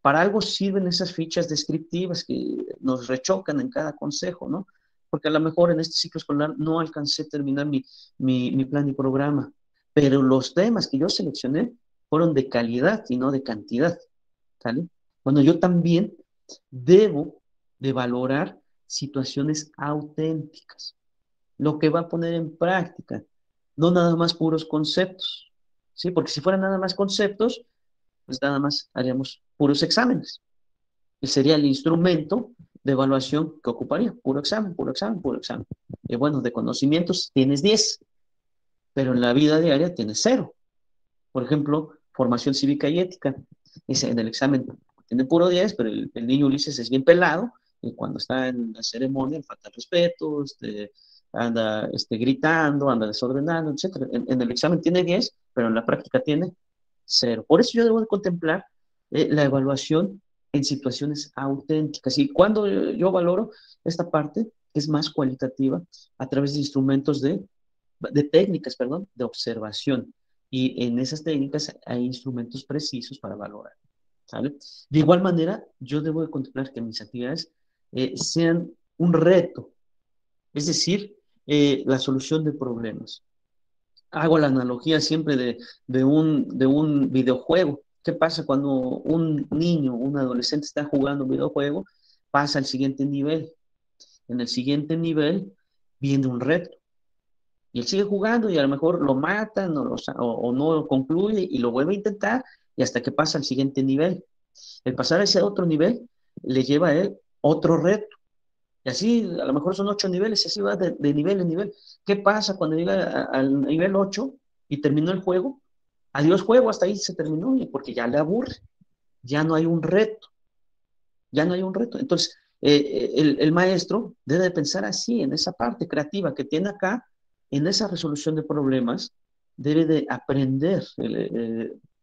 Para algo sirven esas fichas descriptivas que nos rechocan en cada consejo, ¿no? Porque a lo mejor en este ciclo escolar no alcancé a terminar mi plan y programa, pero los temas que yo seleccioné fueron de calidad y no de cantidad, ¿sale? Bueno, yo también debo de valorar situaciones auténticas, lo que va a poner en práctica, no nada más puros conceptos, ¿sí? Porque si fueran nada más conceptos, pues nada más haríamos puros exámenes y sería el instrumento de evaluación que ocuparía, puro examen, puro examen, puro examen. Y bueno, de conocimientos tienes 10, pero en la vida diaria tienes cero. Por ejemplo, formación cívica y ética. Ese, en el examen tiene puro 10, pero el niño Ulises es bien pelado y cuando está en la ceremonia falta el respeto, anda gritando, anda desordenando, etc. En el examen tiene 10, pero en la práctica tiene cero. Por eso yo debo de contemplar la evaluación en situaciones auténticas. Y cuando yo valoro esta parte, que es más cualitativa, a través de instrumentos de técnicas, perdón, de observación. Y en esas técnicas hay instrumentos precisos para valorar, ¿sale? De igual manera, yo debo de contemplar que mis actividades sean un reto, es decir, la solución de problemas. Hago la analogía siempre de un videojuego. ¿Qué pasa cuando un niño, un adolescente está jugando un videojuego? Pasa al siguiente nivel. En el siguiente nivel viene un reto. Y él sigue jugando y a lo mejor lo matan o no concluye y lo vuelve a intentar y hasta que pasa al siguiente nivel. El pasar a ese otro nivel le lleva a él otro reto. Y así a lo mejor son 8 niveles y así va de nivel en nivel. ¿Qué pasa cuando llega al nivel 8 y terminó el juego? Adiós juego, hasta ahí se terminó porque ya le aburre. Ya no hay un reto, ya no hay un reto. Entonces, el maestro debe pensar así, en esa parte creativa que tiene acá, en esa resolución de problemas, debe de aprender,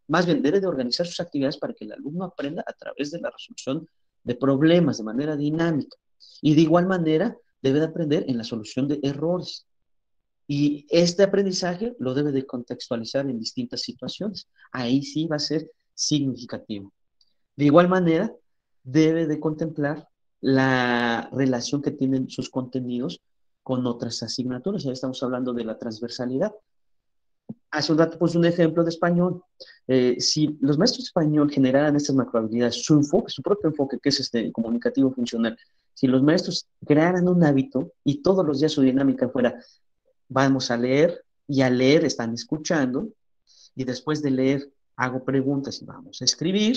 más bien debe de organizar sus actividades para que el alumno aprenda a través de la resolución de problemas de manera dinámica. Y de igual manera, debe de aprender en la solución de errores. Y este aprendizaje lo debe de contextualizar en distintas situaciones. Ahí sí va a ser significativo. De igual manera, debe de contemplar la relación que tienen sus contenidos con otras asignaturas. Ya estamos hablando de la transversalidad. Hace un rato puse un ejemplo de español. Si los maestros de español generaran estas macrohabilidades, su enfoque, su propio enfoque, que es este comunicativo funcional, si los maestros crearan un hábito y todos los días su dinámica fuera, vamos a leer y al leer están escuchando, y después de leer hago preguntas y vamos a escribir,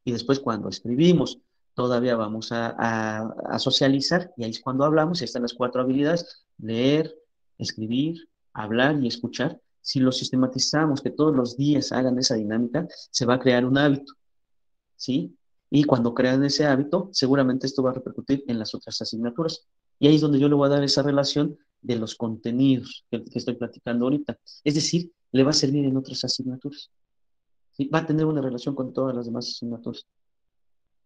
y después cuando escribimos todavía vamos a socializar, y ahí es cuando hablamos, y están las 4 habilidades: leer, escribir, hablar y escuchar. Si lo sistematizamos, que todos los días hagan esa dinámica, se va a crear un hábito, ¿sí? Y cuando crean ese hábito, seguramente esto va a repercutir en las otras asignaturas. Y ahí es donde yo le voy a dar esa relación de los contenidos que estoy platicando ahorita. Es decir, le va a servir en otras asignaturas. ¿Sí? Va a tener una relación con todas las demás asignaturas.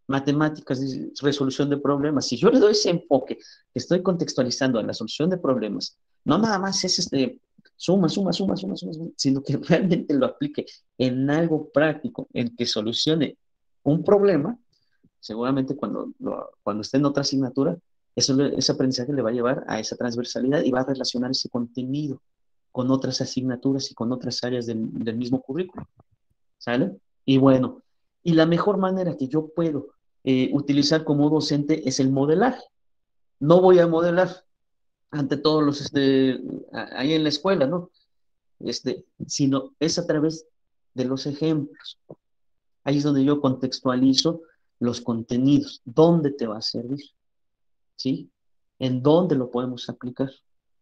Matemáticas, resolución de problemas. Si yo le doy ese enfoque, que estoy contextualizando a la solución de problemas, no nada más es suma, suma, suma, suma, suma, suma, sino que realmente lo aplique en algo práctico, en que solucione un problema, seguramente cuando esté en otra asignatura, ese aprendizaje le va a llevar a esa transversalidad y va a relacionar ese contenido con otras asignaturas y con otras áreas del mismo currículo, ¿sale? Y bueno, y la mejor manera que yo puedo utilizar como docente es el modelaje. No voy a modelar ante todos los, ahí en la escuela, ¿no? Sino es a través de los ejemplos. Ahí es donde yo contextualizo los contenidos, dónde te va a servir, ¿sí? En dónde lo podemos aplicar.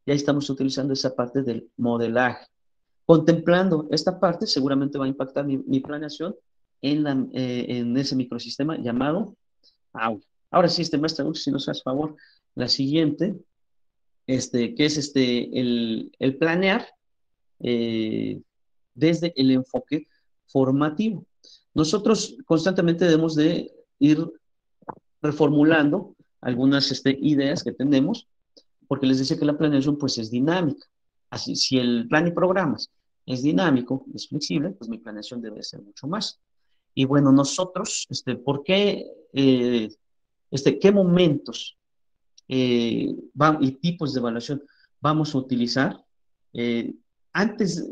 Y ahí estamos utilizando esa parte del modelaje. Contemplando esta parte, seguramente va a impactar mi planeación en ese microsistema llamado aula. Ahora sí, maestro, si nos hace favor, la siguiente, que es el planear eh, desde el enfoque formativo. Nosotros constantemente debemos de ir reformulando algunas ideas que tenemos, porque les decía que la planeación pues es dinámica. Así, si el plan y programas es dinámico, es flexible, pues mi planeación debe ser mucho más. Y bueno, nosotros, ¿por qué, qué momentos y tipos de evaluación vamos a utilizar? Eh, antes,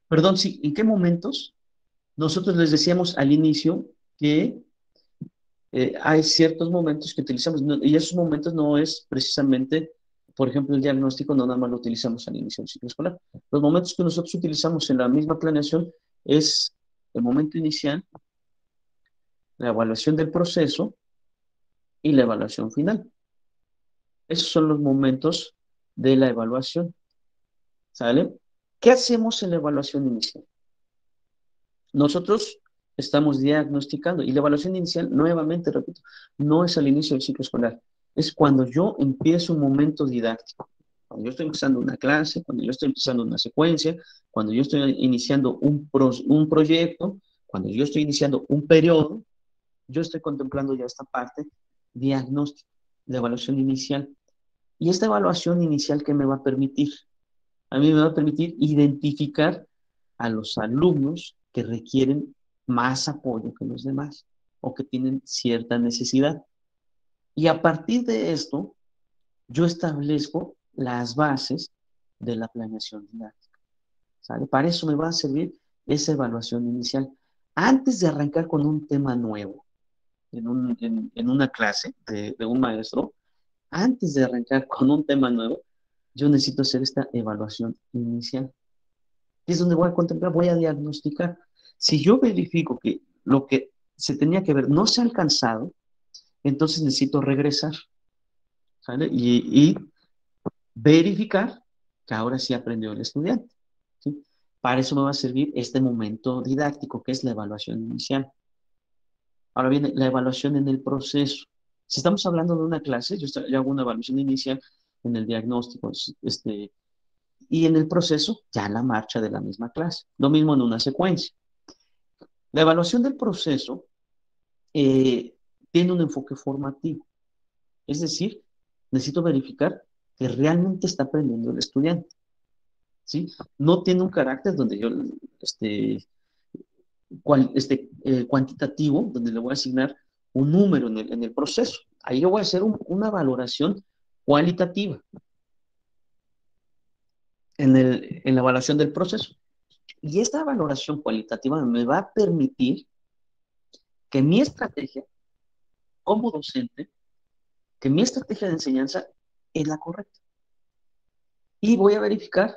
perdón, sí, ¿en qué momentos? Nosotros les decíamos al inicio que hay ciertos momentos que utilizamos, y esos momentos no es precisamente, por ejemplo, el diagnóstico no nada más lo utilizamos al inicio del ciclo escolar. Los momentos que nosotros utilizamos en la misma planeación es el momento inicial, la evaluación del proceso y la evaluación final. Esos son los momentos de la evaluación, ¿sale? ¿Qué hacemos en la evaluación inicial? Nosotros estamos diagnosticando y la evaluación inicial, nuevamente repito, no es al inicio del ciclo escolar, es cuando yo empiezo un momento didáctico, cuando yo estoy empezando una clase, cuando yo estoy empezando una secuencia, cuando yo estoy iniciando un proyecto, cuando yo estoy iniciando un periodo, yo estoy contemplando ya esta parte diagnóstica, de evaluación inicial. Y esta evaluación inicial, ¿qué me va a permitir? A mí me va a permitir identificar a los alumnos que requieren más apoyo que los demás o que tienen cierta necesidad. Y a partir de esto, yo establezco las bases de la planeación didáctica. ¿Sale? Para eso me va a servir esa evaluación inicial. Antes de arrancar con un tema nuevo en una clase de un maestro, antes de arrancar con un tema nuevo, yo necesito hacer esta evaluación inicial. Es donde voy a contemplar, voy a diagnosticar. Si yo verifico que lo que se tenía que ver no se ha alcanzado, entonces necesito regresar, ¿sale? Y verificar que ahora sí aprendió el estudiante, ¿sí? Para eso me va a servir este momento didáctico, que es la evaluación inicial. Ahora viene la evaluación en el proceso. Si estamos hablando de una clase, yo hago una evaluación inicial en el diagnóstico, y en el proceso, ya la marcha de la misma clase. Lo mismo en una secuencia. La evaluación del proceso eh, tiene un enfoque formativo. Es decir, necesito verificar que realmente está aprendiendo el estudiante. ¿Sí? No tiene un carácter donde yo, cuantitativo, donde le voy a asignar un número en el proceso. Ahí yo voy a hacer una valoración cualitativa en la evaluación del proceso. Y esta valoración cualitativa me va a permitir que mi estrategia como docente, que mi estrategia de enseñanza es la correcta. Y voy a verificar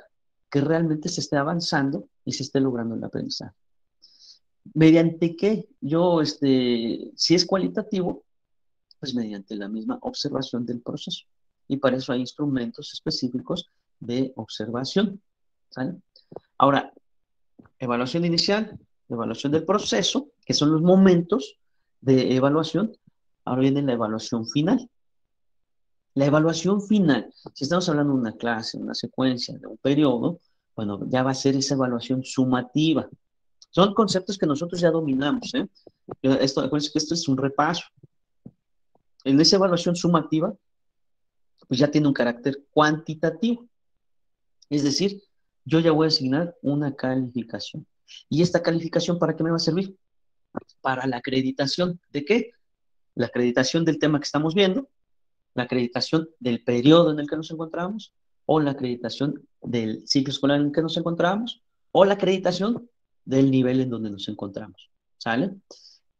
que realmente se esté avanzando y se esté logrando el aprendizaje. ¿Mediante qué? Yo, si es cualitativo, pues mediante la misma observación del proceso. Y para eso hay instrumentos específicos de observación. ¿Sale? Ahora, evaluación inicial, evaluación del proceso, que son los momentos de evaluación. Ahora viene la evaluación final. La evaluación final, si estamos hablando de una clase, una secuencia, de un periodo, bueno, ya va a ser esa evaluación sumativa. Son conceptos que nosotros ya dominamos, ¿eh? Acuérdense que esto es un repaso. En esa evaluación sumativa, pues ya tiene un carácter cuantitativo. Es decir, yo ya voy a asignar una calificación. ¿Y esta calificación para qué me va a servir? Para la acreditación. ¿De qué? La acreditación del tema que estamos viendo, la acreditación del periodo en el que nos encontramos, o la acreditación del ciclo escolar en el que nos encontramos, o la acreditación del nivel en donde nos encontramos. ¿Sale?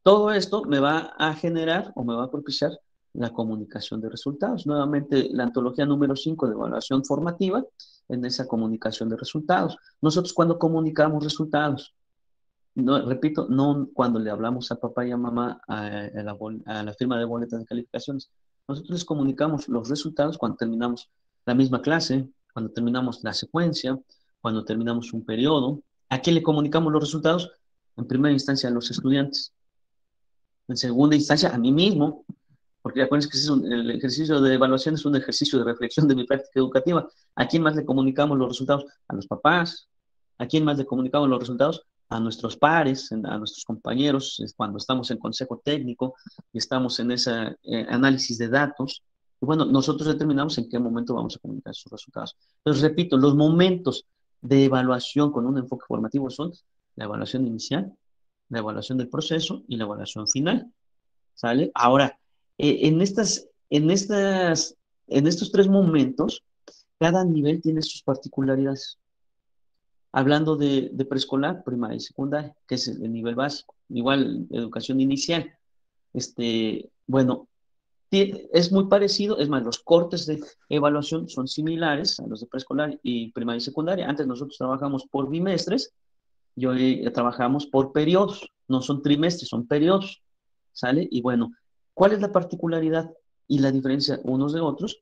Todo esto me va a generar o me va a propiciar la comunicación de resultados. Nuevamente, la antología número 5 de evaluación formativa en esa comunicación de resultados. Nosotros cuando comunicamos resultados, no, repito, no cuando le hablamos a papá y a mamá a la firma de boletas de calificaciones. Nosotros les comunicamos los resultados cuando terminamos la misma clase, cuando terminamos la secuencia, cuando terminamos un periodo. ¿A quién le comunicamos los resultados? En primera instancia a los estudiantes. En segunda instancia a mí mismo, porque acuérdense que el ejercicio de evaluación es un ejercicio de reflexión de mi práctica educativa. ¿A quién más le comunicamos los resultados? A los papás. ¿A quién más le comunicamos los resultados? A nuestros pares, a nuestros compañeros, cuando estamos en consejo técnico y estamos en ese análisis de datos. Y bueno, nosotros determinamos en qué momento vamos a comunicar esos resultados. Entonces, repito, los momentos de evaluación con un enfoque formativo son la evaluación inicial, la evaluación del proceso y la evaluación final, ¿sale? Ahora, en estos tres momentos, cada nivel tiene sus particularidades. Hablando de preescolar, primaria y secundaria, que es el nivel básico. Igual, educación inicial. Bueno, es muy parecido, es más, los cortes de evaluación son similares a los de preescolar y primaria y secundaria. Antes nosotros trabajamos por bimestres y hoy trabajamos por periodos, no son trimestres, son periodos, ¿sale? Y bueno, ¿cuál es la particularidad y la diferencia unos de otros?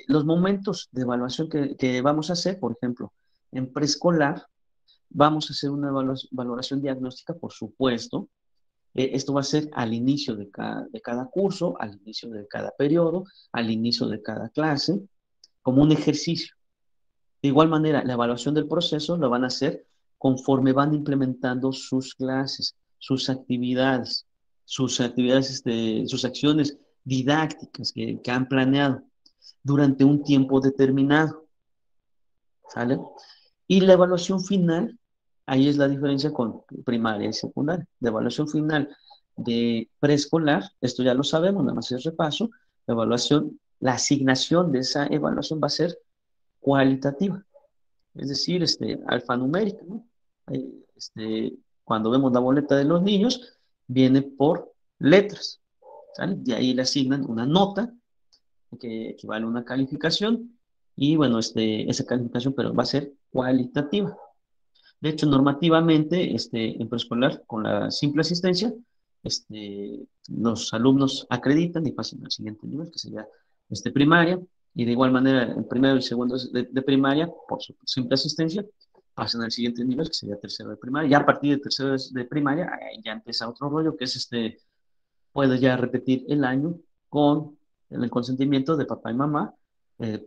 Los momentos de evaluación que vamos a hacer, por ejemplo, en preescolar, vamos a hacer una valoración diagnóstica, por supuesto. Esto va a ser al inicio de cada curso, al inicio de cada periodo, al inicio de cada clase, como un ejercicio. De igual manera, la evaluación del proceso lo van a hacer conforme van implementando sus clases, sus actividades, sus acciones didácticas que han planeado durante un tiempo determinado, ¿sale? Y la evaluación final, ahí es la diferencia con primaria y secundaria. La evaluación final de preescolar, esto ya lo sabemos, nada más es repaso, la asignación de esa evaluación va a ser cualitativa, es decir, alfanumérica, ¿no? Cuando vemos la boleta de los niños, viene por letras, ¿sale? De ahí le asignan una nota que equivale a una calificación y bueno, esa calificación pero va a ser cualitativa. De hecho, normativamente, en preescolar, con la simple asistencia, los alumnos acreditan y pasan al siguiente nivel, que sería primaria, y de igual manera, en primero y segundo de primaria, por su simple asistencia, pasan al siguiente nivel, que sería tercero de primaria. Ya a partir de tercero de primaria, ahí ya empieza otro rollo, que es puede ya repetir el año con el consentimiento de papá y mamá,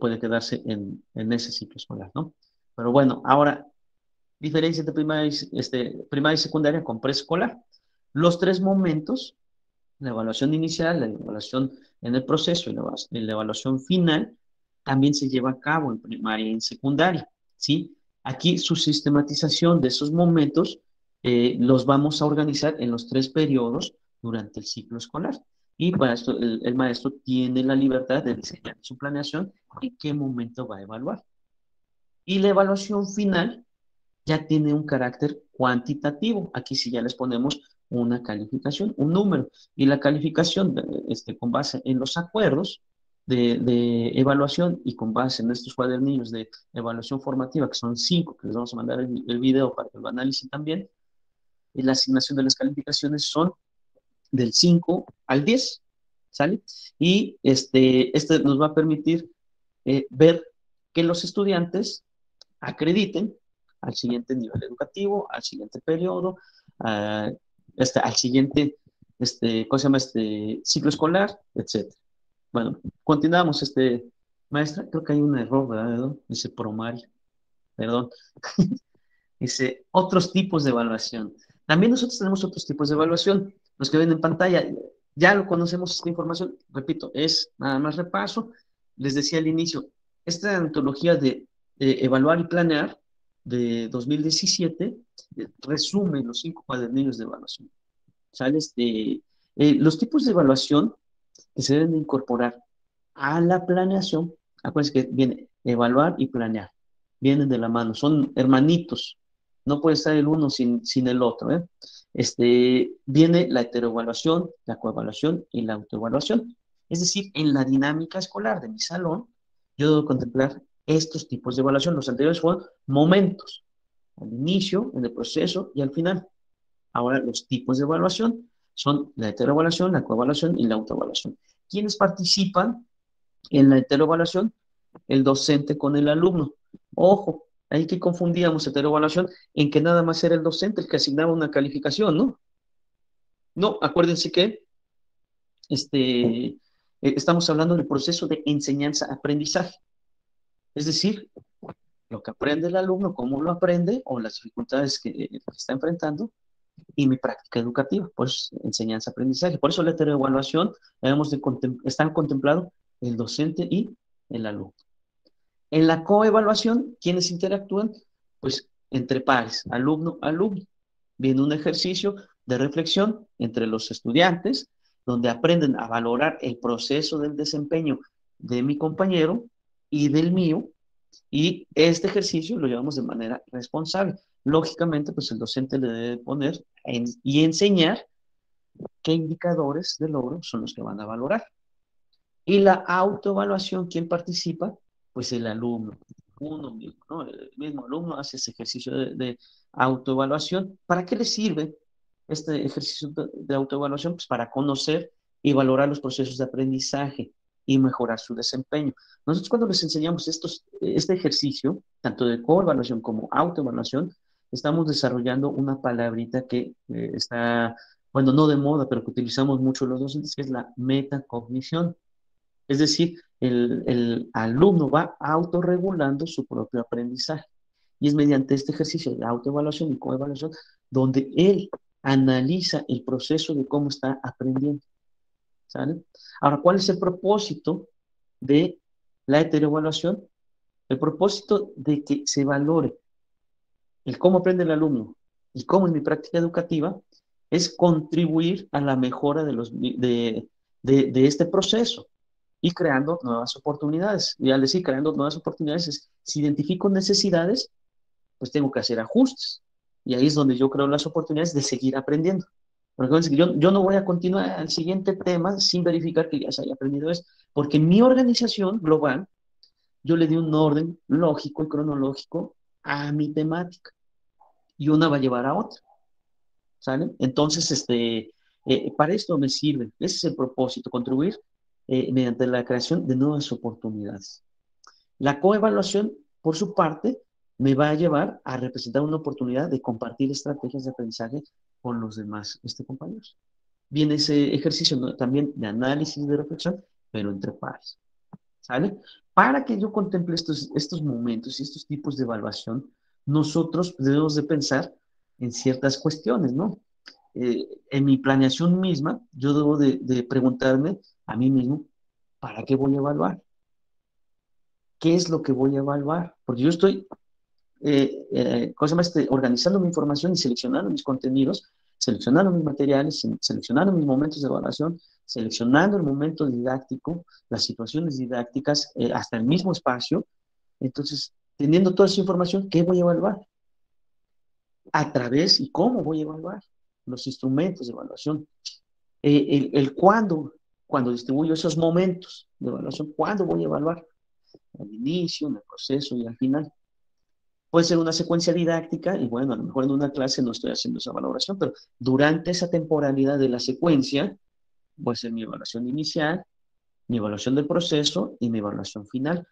puede quedarse en ese ciclo escolar, ¿no? Pero bueno, ahora, diferencia entre primaria y secundaria con preescolar. Los tres momentos, la evaluación inicial, la evaluación en el proceso y la evaluación final, también se lleva a cabo en primaria y en secundaria, ¿sí? Aquí su sistematización de esos momentos los vamos a organizar en los tres periodos durante el ciclo escolar. Y para esto el maestro tiene la libertad de diseñar su planeación en qué momento va a evaluar. Y la evaluación final ya tiene un carácter cuantitativo. Aquí sí ya les ponemos una calificación, un número. Y la calificación, con base en los acuerdos de evaluación y con base en estos cuadernillos de evaluación formativa, que son 5, que les vamos a mandar el video para que lo analicen también, y la asignación de las calificaciones son del 5 al 10, ¿sale? Y este nos va a permitir ver que los estudiantes acrediten al siguiente nivel educativo, al siguiente periodo, al siguiente, ¿cómo se llama? Ciclo escolar, etcétera. Bueno, continuamos, maestra, creo que hay un error, ¿verdad? ¿No? Dice promario, perdón. Dice otros tipos de evaluación. También nosotros tenemos otros tipos de evaluación. Los que ven en pantalla, ya lo conocemos esta información, repito, es nada más repaso. Les decía al inicio, esta antología de evaluar y planear de 2017 resume los 5 cuadernillos de evaluación. ¿Sale? Los tipos de evaluación que se deben incorporar a la planeación, acuérdense que viene evaluar y planear, vienen de la mano, son hermanitos, no puede estar el uno sin el otro, ¿eh? Viene la heteroevaluación, la coevaluación y la autoevaluación. Es decir, en la dinámica escolar de mi salón, yo debo contemplar estos tipos de evaluación. Los anteriores fueron momentos, al inicio, en el proceso y al final. Ahora, los tipos de evaluación son la heteroevaluación, la coevaluación y la autoevaluación. ¿Quiénes participan en la heteroevaluación? El docente con el alumno. Ojo, ahí que confundíamos heteroevaluación en que nada más era el docente el que asignaba una calificación, ¿no? No, acuérdense que estamos hablando del proceso de enseñanza-aprendizaje. Es decir, lo que aprende el alumno, cómo lo aprende o las dificultades que está enfrentando y mi práctica educativa, pues enseñanza-aprendizaje. Por eso la heteroevaluación están contemplados el docente y el alumno. En la coevaluación, ¿quiénes interactúan? Pues entre pares, alumno, alumno. Viene un ejercicio de reflexión entre los estudiantes, donde aprenden a valorar el proceso del desempeño de mi compañero y del mío, y este ejercicio lo llevamos de manera responsable. Lógicamente, pues el docente le debe poner y enseñar qué indicadores de logro son los que van a valorar. Y la autoevaluación, ¿quién participa? Pues el alumno, uno mismo, ¿no? El mismo alumno hace ese ejercicio de autoevaluación. ¿Para qué le sirve este ejercicio de autoevaluación? Pues para conocer y valorar los procesos de aprendizaje y mejorar su desempeño. Nosotros cuando les enseñamos este ejercicio, tanto de coevaluación como autoevaluación, estamos desarrollando una palabrita que está, bueno, no de moda, pero que utilizamos mucho los docentes, que es la metacognición. Es decir, el alumno va autorregulando su propio aprendizaje. Y es mediante este ejercicio de autoevaluación y coevaluación donde él analiza el proceso de cómo está aprendiendo. ¿Sale? Ahora, ¿cuál es el propósito de la heteroevaluación? El propósito de que se valore el cómo aprende el alumno y cómo en mi práctica educativa es contribuir a la mejora de este proceso y creando nuevas oportunidades. Y al decir creando nuevas oportunidades, si identifico necesidades, pues tengo que hacer ajustes. Y ahí es donde yo creo las oportunidades de seguir aprendiendo. Porque yo no voy a continuar al siguiente tema sin verificar que ya se haya aprendido eso. Porque en mi organización global, yo le di un orden lógico y cronológico a mi temática. Y una va a llevar a otra. ¿Sale? Entonces, para esto me sirve. Ese es el propósito, contribuir mediante la creación de nuevas oportunidades. La coevaluación, por su parte, me va a llevar a representar una oportunidad de compartir estrategias de aprendizaje con los demás compañeros. Viene ese ejercicio, ¿no?, también de análisis y de reflexión, pero entre pares. ¿Sale? Para que yo contemple estos momentos y estos tipos de evaluación, nosotros debemos de pensar en ciertas cuestiones, ¿no? En mi planeación misma, yo debo de preguntarme a mí mismo, ¿para qué voy a evaluar? ¿Qué es lo que voy a evaluar? Porque yo estoy organizando mi información y seleccionando mis contenidos, seleccionando mis materiales, seleccionando mis momentos de evaluación, seleccionando el momento didáctico, las situaciones didácticas, hasta el mismo espacio. Entonces, teniendo toda esa información, ¿qué voy a evaluar? A través y cómo voy a evaluar los instrumentos de evaluación. El cuándo, cuando distribuyo esos momentos de evaluación, ¿cuándo voy a evaluar? Al inicio, en el proceso y al final. Puede ser una secuencia didáctica y bueno, a lo mejor en una clase no estoy haciendo esa valoración, pero durante esa temporalidad de la secuencia, puede ser mi evaluación inicial, mi evaluación del proceso y mi evaluación final.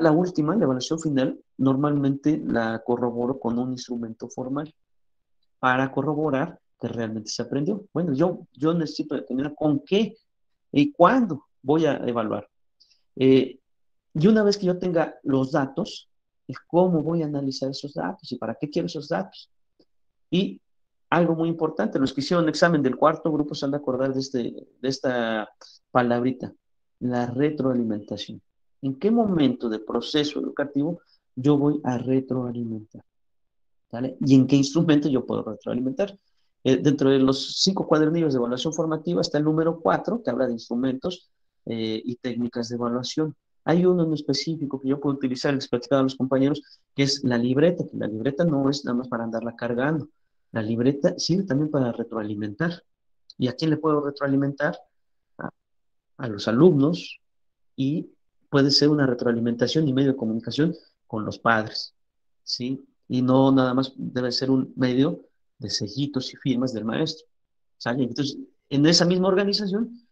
La última, la evaluación final, normalmente la corroboro con un instrumento formal para corroborar que realmente se aprendió. Bueno, yo necesito determinar con qué y cuándo voy a evaluar. Eh, y una vez que yo tenga los datos, es cómo voy a analizar esos datos y para qué quiero esos datos. Y algo muy importante, los que hicieron el examen del cuarto grupo se han de acordar de esta palabrita, la retroalimentación. ¿En qué momento del proceso educativo yo voy a retroalimentar? ¿Vale? ¿Y en qué instrumento yo puedo retroalimentar? Dentro de los 5 cuadernillos de evaluación formativa está el número 4, que habla de instrumentos y técnicas de evaluación. Hay uno en específico que yo puedo utilizar, les platicaba a los compañeros, que es la libreta, que la libreta no es nada más para andarla cargando. La libreta sirve también para retroalimentar. ¿Y a quién le puedo retroalimentar? A, a los alumnos, y puede ser una retroalimentación y medio de comunicación con los padres, ¿sí? Y no nada más debe ser un medio de sellitos y firmas del maestro, ¿sale? Entonces, en esa misma organización,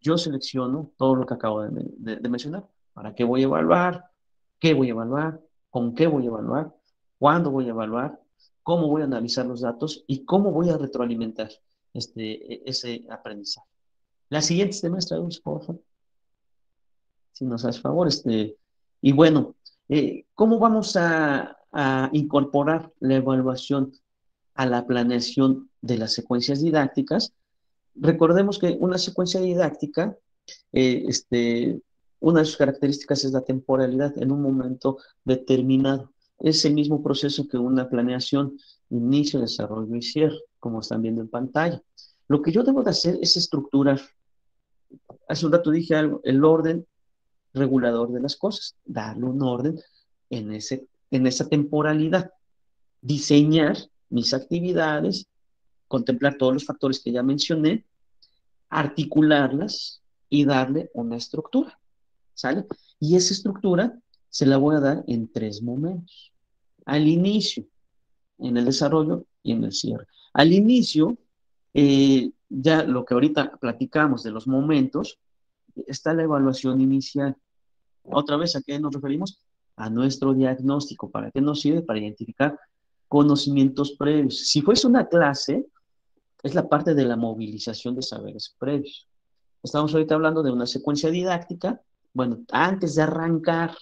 yo selecciono todo lo que acabo de mencionar. ¿Para qué voy a evaluar? ¿Qué voy a evaluar? ¿Con qué voy a evaluar? ¿Cuándo voy a evaluar? ¿Cómo voy a analizar los datos? ¿Y cómo voy a retroalimentar ese aprendizaje? La siguiente, maestra, por favor, si nos hace favor. Y bueno, ¿cómo vamos a incorporar la evaluación a la planeación de las secuencias didácticas? Recordemos que una secuencia didáctica, eh, este, una de sus características es la temporalidad en un momento determinado. es el mismo proceso que una planeación, inicio, desarrollo y cierre, como están viendo en pantalla. Lo que yo debo de hacer es estructurar. Hace un rato dije algo, el orden regulador de las cosas, darle un orden en esa temporalidad, diseñar mis actividades, contemplar todos los factores que ya mencioné, articularlas y darle una estructura, ¿sale? Y esa estructura se la voy a dar en tres momentos. Al inicio, en el desarrollo y en el cierre. Al inicio, ya lo que ahorita platicamos de los momentos, está la evaluación inicial. Otra vez, ¿a qué nos referimos? A nuestro diagnóstico. ¿Para qué nos sirve? Para identificar conocimientos previos. Si fuese una clase, es la parte de la movilización de saberes previos. Estamos ahorita hablando de una secuencia didáctica. Bueno, antes de arrancar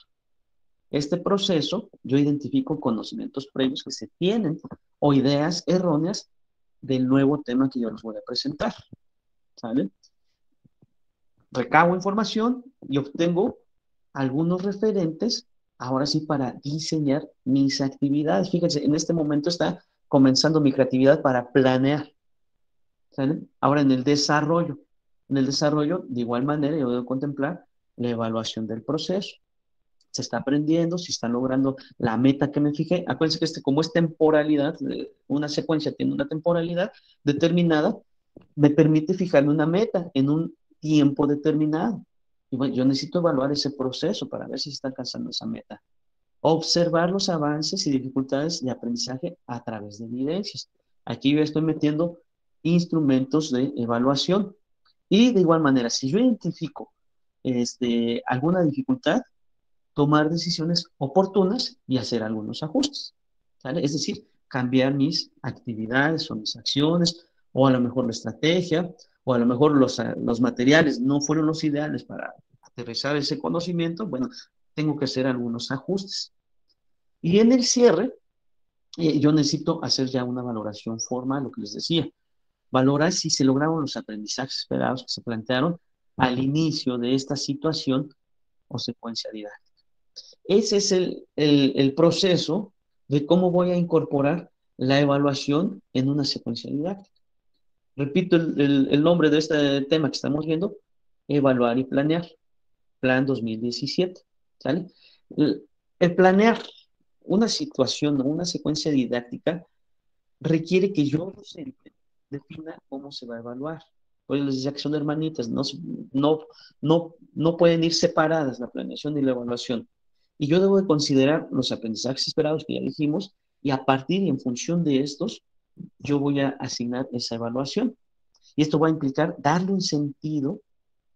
este proceso, yo identifico conocimientos previos que se tienen o ideas erróneas del nuevo tema que yo les voy a presentar. ¿Sale? Recabo información y obtengo algunos referentes, ahora sí, para diseñar mis actividades. Fíjense, en este momento está comenzando mi creatividad para planear. ¿Sale? Ahora en el desarrollo. En el desarrollo, de igual manera, yo debo contemplar la evaluación del proceso. Se está aprendiendo, si está logrando la meta que me fijé. Acuérdense que como es temporalidad, una secuencia tiene una temporalidad determinada, me permite fijarme una meta en un tiempo determinado. Y bueno, yo necesito evaluar ese proceso para ver si se está alcanzando esa meta. Observar los avances y dificultades de aprendizaje a través de evidencias. Aquí yo estoy metiendo instrumentos de evaluación. Y de igual manera, si yo identifico alguna dificultad, tomar decisiones oportunas y hacer algunos ajustes. ¿Sale? Es decir, cambiar mis actividades o mis acciones, o a lo mejor la estrategia, o a lo mejor los materiales no fueron los ideales para aterrizar ese conocimiento. Bueno, tengo que hacer algunos ajustes. Y en el cierre, yo necesito hacer ya una valoración formal, lo que les decía. Valorar si se lograron los aprendizajes esperados que se plantearon al inicio de esta situación o secuencia didáctica. Ese es el proceso de cómo voy a incorporar la evaluación en una secuencia didáctica. Repito el nombre de este tema que estamos viendo, evaluar y planear, plan 2017. ¿Sale? El planear una situación o una secuencia didáctica requiere que yo, docente, defina cómo se va a evaluar. Pues les decía que son hermanitas, no, no pueden ir separadas la planeación y la evaluación. Y yo debo de considerar los aprendizajes esperados que ya dijimos, y a partir y en función de estos, yo voy a asignar esa evaluación. Y esto va a implicar darle un sentido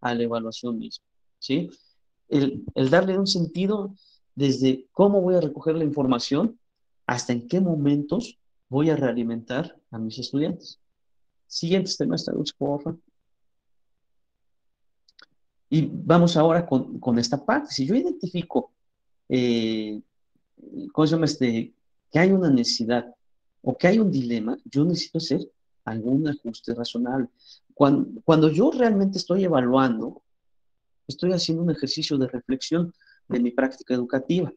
a la evaluación misma. ¿Sí? El darle un sentido desde cómo voy a recoger la información hasta en qué momentos voy a realimentar a mis estudiantes. Siguientes temas, por favor. Y vamos ahora con esta parte. Si yo identifico, eh, ¿cómo se llama que hay una necesidad o que hay un dilema, yo necesito hacer algún ajuste razonable. Cuando yo realmente estoy evaluando, estoy haciendo un ejercicio de reflexión de mi práctica educativa.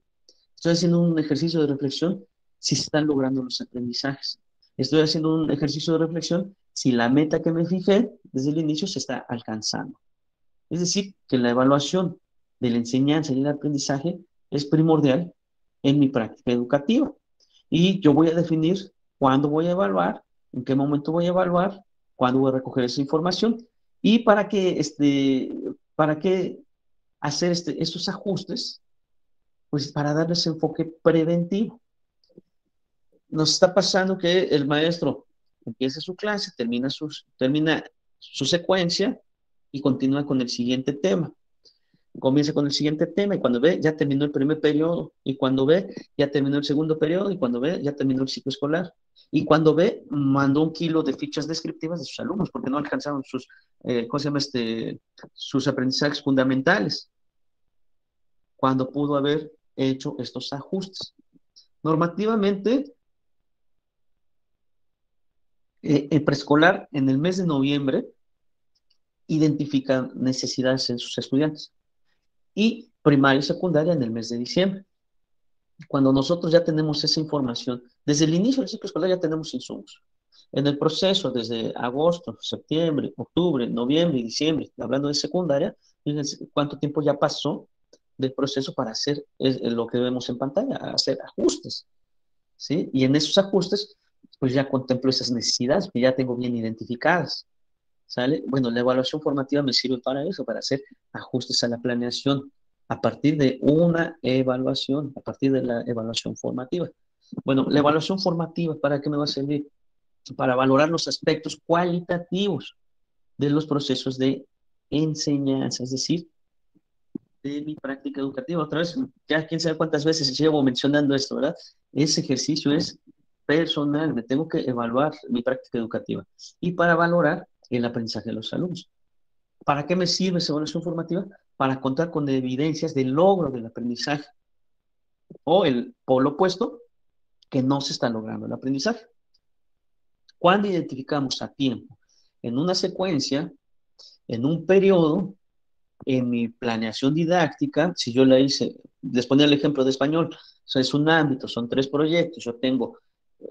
Estoy haciendo un ejercicio de reflexión si se están logrando los aprendizajes. Estoy haciendo un ejercicio de reflexión si la meta que me fijé desde el inicio se está alcanzando. Es decir, que la evaluación de la enseñanza y el aprendizaje es primordial en mi práctica educativa. Y yo voy a definir cuándo voy a evaluar, en qué momento voy a evaluar, cuándo voy a recoger esa información y para qué hacer estos ajustes, pues para darles enfoque preventivo. Nos está pasando que el maestro empieza su clase, termina su secuencia y continúa con el siguiente tema. Comienza con el siguiente tema y cuando ve, ya terminó el primer periodo, y cuando ve, ya terminó el segundo periodo, y cuando ve, ya terminó el ciclo escolar. Y cuando ve, mandó 1 kilo de fichas descriptivas de sus alumnos porque no alcanzaron ¿cómo se llama? Sus aprendizajes fundamentales, cuando pudo haber hecho estos ajustes. Normativamente, el preescolar en el mes de noviembre identifica necesidades en sus estudiantes y primaria y secundaria en el mes de diciembre. Cuando nosotros ya tenemos esa información, desde el inicio del ciclo escolar ya tenemos insumos. En el proceso, desde agosto, septiembre, octubre, noviembre y diciembre, hablando de secundaria, fíjense cuánto tiempo ya pasó del proceso para hacer lo que vemos en pantalla, hacer ajustes, ¿sí? Y en esos ajustes, pues ya contemplo esas necesidades que ya tengo bien identificadas, ¿sale? Bueno, la evaluación formativa me sirve para eso, para hacer ajustes a la planeación a partir de una evaluación, a partir de la evaluación formativa. Bueno, la evaluación formativa, ¿para qué me va a servir? Para valorar los aspectos cualitativos de los procesos de enseñanza, es decir, de mi práctica educativa. Otra vez, ya quién sabe cuántas veces llevo mencionando esto, ¿verdad? Ese ejercicio es personal, me tengo que evaluar mi práctica educativa y para valorar el aprendizaje de los alumnos. ¿Para qué me sirve esa evaluación formativa? Para contar con evidencias del logro del aprendizaje o el polo opuesto, que no se está logrando el aprendizaje. Cuando identificamos a tiempo, en una secuencia, en un periodo, en mi planeación didáctica, si yo la hice, les ponía el ejemplo de español, o sea, es un ámbito, son 3 proyectos, yo tengo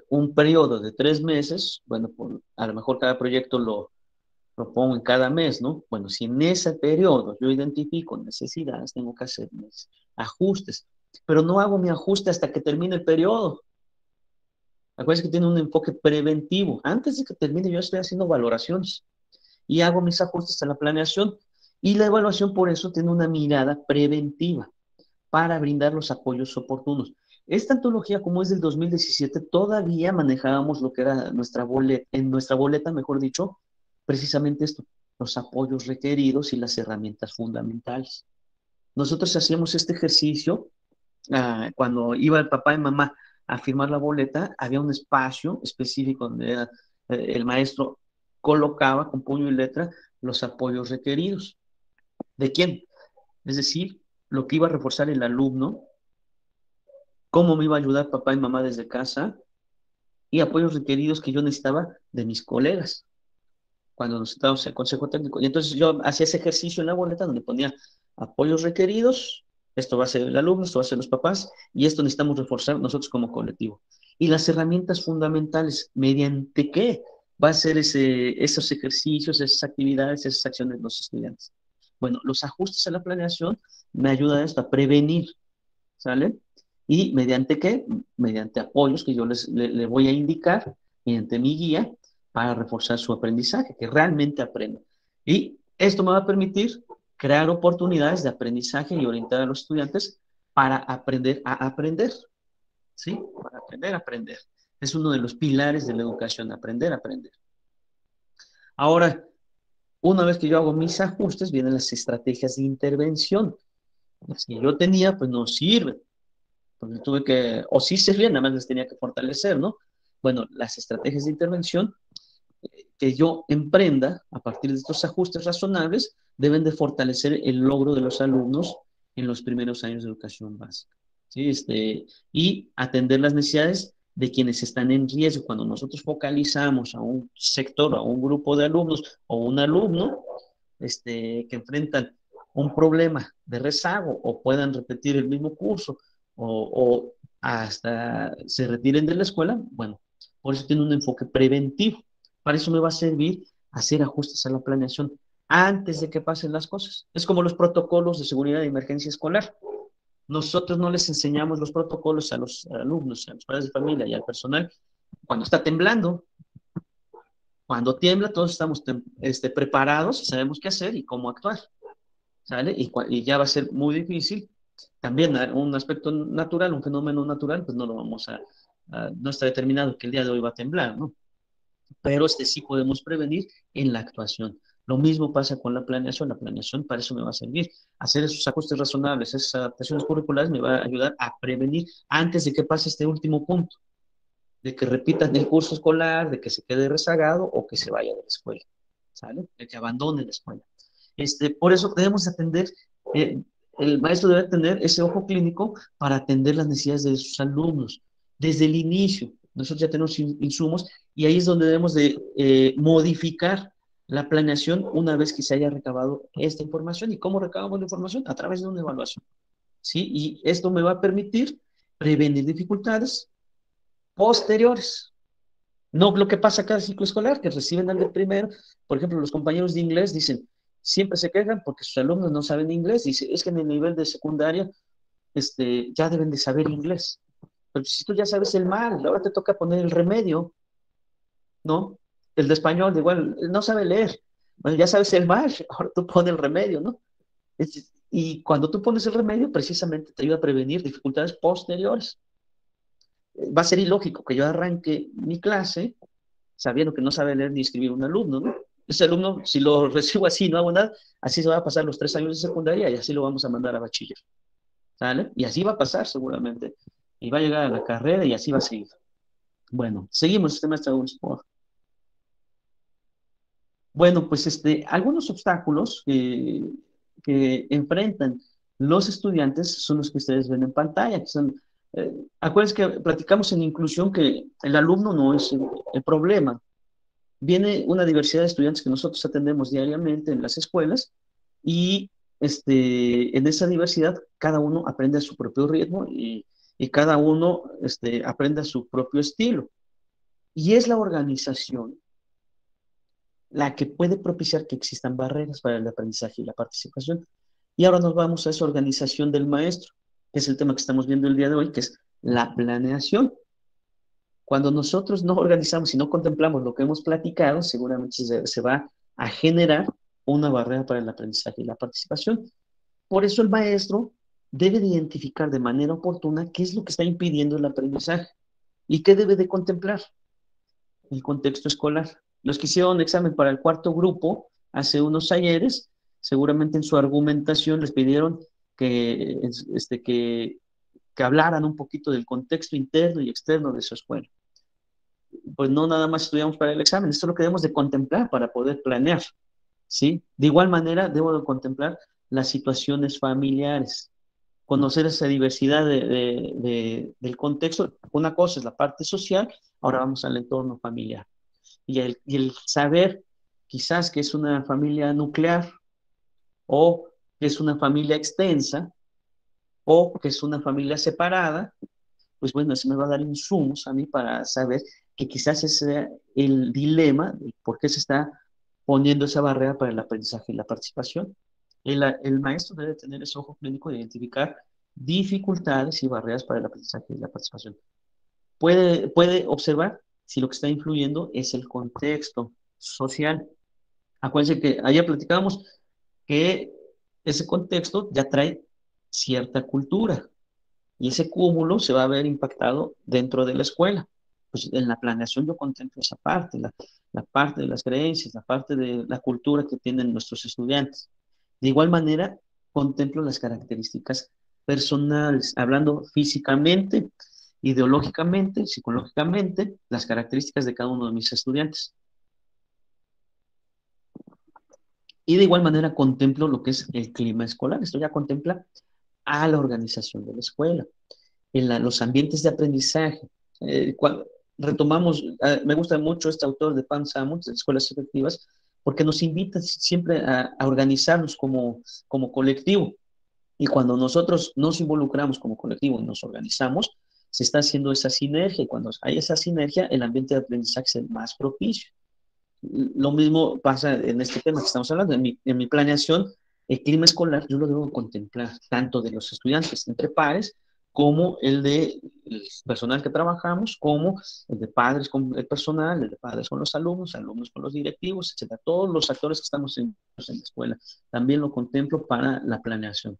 un periodo de 3 meses, bueno, a lo mejor cada proyecto lo pongo en cada mes, ¿no? Bueno, si en ese periodo yo identifico necesidades, tengo que hacer mis ajustes, pero no hago mi ajuste hasta que termine el periodo. Acuérdense que tiene un enfoque preventivo. Antes de que termine, yo estoy haciendo valoraciones y hago mis ajustes a la planeación. Y la evaluación, por eso, tiene una mirada preventiva para brindar los apoyos oportunos. Esta antología, como es del 2017, todavía manejábamos lo que era nuestra boleta, en nuestra boleta, mejor dicho, precisamente esto, los apoyos requeridos y las herramientas fundamentales. Nosotros hacíamos este ejercicio cuando iba el papá y mamá a firmar la boleta, había un espacio específico donde el maestro colocaba con puño y letra los apoyos requeridos. ¿De quién? Es decir, lo que iba a reforzar el alumno, cómo me iba a ayudar papá y mamá desde casa y apoyos requeridos que yo necesitaba de mis colegas cuando nos estábamos en el consejo técnico. Y entonces yo hacía ese ejercicio en la boleta donde ponía apoyos requeridos, esto va a ser el alumno, esto va a ser los papás, y esto necesitamos reforzar nosotros como colectivo. Y las herramientas fundamentales, ¿mediante qué va a ser esos ejercicios, esas actividades, esas acciones de los estudiantes? Bueno, los ajustes a la planeación me ayudan a esto, a prevenir, ¿sale? ¿Y mediante qué? Mediante apoyos que yo le voy a indicar, mediante mi guía, para reforzar su aprendizaje, que realmente aprenda. Y esto me va a permitir crear oportunidades de aprendizaje y orientar a los estudiantes para aprender a aprender, ¿sí? Para aprender a aprender. Es uno de los pilares de la educación, aprender a aprender. Ahora, una vez que yo hago mis ajustes, vienen las estrategias de intervención. Las que yo tenía, pues no sirven. Porque tuve que, o sí servían, nada más les tenía que fortalecer, ¿no? Bueno, las estrategias de intervención que yo emprenda a partir de estos ajustes razonables deben de fortalecer el logro de los alumnos en los primeros años de educación básica. ¿Sí? Y atender las necesidades de quienes están en riesgo. Cuando nosotros focalizamos a un sector, a un grupo de alumnos o un alumno que enfrentan un problema de rezago o puedan repetir el mismo curso o hasta se retiren de la escuela, bueno, por eso tiene un enfoque preventivo. Para eso me va a servir hacer ajustes a la planeación antes de que pasen las cosas. Es como los protocolos de seguridad de emergencia escolar. Nosotros no les enseñamos los protocolos a los alumnos, a los padres de familia y al personal cuando está temblando. Cuando tiembla, todos estamos preparados y sabemos qué hacer y cómo actuar, ¿sale? Y ya va a ser muy difícil. También un aspecto natural, un fenómeno natural, pues no lo vamos no está determinado que el día de hoy va a temblar, ¿no? Pero sí podemos prevenir en la actuación. Lo mismo pasa con la planeación para eso me va a servir. Hacer esos ajustes razonables, esas adaptaciones curriculares me va a ayudar a prevenir antes de que pase este último punto, de que repitan el curso escolar, de que se quede rezagado o que se vaya de la escuela, ¿sale? De que abandone la escuela. Por eso debemos atender, eh, el maestro debe tener ese ojo clínico para atender las necesidades de sus alumnos desde el inicio. Nosotros ya tenemos insumos y ahí es donde debemos de modificar la planeación una vez que se haya recabado esta información. ¿Y cómo recabamos la información? A través de una evaluación, ¿sí? Y esto me va a permitir prevenir dificultades posteriores. No lo que pasa cada ciclo escolar, que reciben al de primero. Por ejemplo, los compañeros de inglés dicen, siempre se quejan porque sus alumnos no saben inglés. Dice, es que en el nivel de secundaria ya deben de saber inglés. Pero si tú ya sabes el mal, ahora te toca poner el remedio, ¿no? El de español, igual, no sabe leer. Bueno, ya sabes el mal, ahora tú pones el remedio, ¿no? Y cuando tú pones el remedio, precisamente te ayuda a prevenir dificultades posteriores. Va a ser ilógico que yo arranque mi clase sabiendo que no sabe leer ni escribir un alumno, ¿no? Ese alumno, si lo recibo así, no hago nada, así se va a pasar los 3 años de secundaria y así lo vamos a mandar a bachiller, ¿sale? Y así va a pasar seguramente. Y va a llegar a la carrera y así va a seguir. Bueno, seguimos, maestro. Bueno, pues algunos obstáculos que enfrentan los estudiantes son los que ustedes ven en pantalla, que son, acuérdense que platicamos en inclusión que el alumno no es el problema. Viene una diversidad de estudiantes que nosotros atendemos diariamente en las escuelas y en esa diversidad cada uno aprende a su propio ritmo y cada uno aprende a su propio estilo. Y es la organización la que puede propiciar que existan barreras para el aprendizaje y la participación. Y ahora nos vamos a esa organización del maestro, que es el tema que estamos viendo el día de hoy, que es la planeación. Cuando nosotros no organizamos y no contemplamos lo que hemos platicado, seguramente se va a generar una barrera para el aprendizaje y la participación. Por eso el maestro debe de identificar de manera oportuna qué es lo que está impidiendo el aprendizaje y qué debe de contemplar el contexto escolar. Los que hicieron examen para el cuarto grupo hace unos ayeres, seguramente en su argumentación les pidieron que, que hablaran un poquito del contexto interno y externo de su escuela. Pues no nada más estudiamos para el examen, esto lo que debemos de contemplar para poder planear, ¿sí? De igual manera, debo de contemplar las situaciones familiares, conocer esa diversidad del contexto. Una cosa es la parte social, ahora vamos al entorno familiar. Y el saber quizás que es una familia nuclear o que es una familia extensa o que es una familia separada, pues bueno, eso me va a dar insumos a mí para saber que quizás ese sea el dilema de por qué se está poniendo esa barrera para el aprendizaje y la participación. El maestro debe tener ese ojo clínico de identificar dificultades y barreras para el aprendizaje y la participación. Puede observar si lo que está influyendo es el contexto social. Acuérdense que ayer platicábamos que ese contexto ya trae cierta cultura y ese cúmulo se va a ver impactado dentro de la escuela. Pues en la planeación yo contemplo esa parte, la parte de las creencias, la parte de la cultura que tienen nuestros estudiantes. De igual manera, contemplo las características personales, hablando físicamente, ideológicamente, psicológicamente, las características de cada uno de mis estudiantes. Y de igual manera contemplo lo que es el clima escolar. Esto ya contempla a la organización de la escuela, los ambientes de aprendizaje. Cuando retomamos, me gusta mucho este autor de Pan Samuels, de Escuelas Efectivas, porque nos invita siempre a organizarnos como colectivo. Y cuando nosotros nos involucramos como colectivo y nos organizamos, se está haciendo esa sinergia. Y cuando hay esa sinergia, el ambiente de aprendizaje es el más propicio. Lo mismo pasa en este tema que estamos hablando. En mi planeación, el clima escolar yo lo debo contemplar, tanto de los estudiantes entre pares, como el de el personal que trabajamos, como el de padres con el personal, el de padres con los alumnos, alumnos con los directivos, etcétera. Todos los actores que estamos en la escuela, también lo contemplo para la planeación.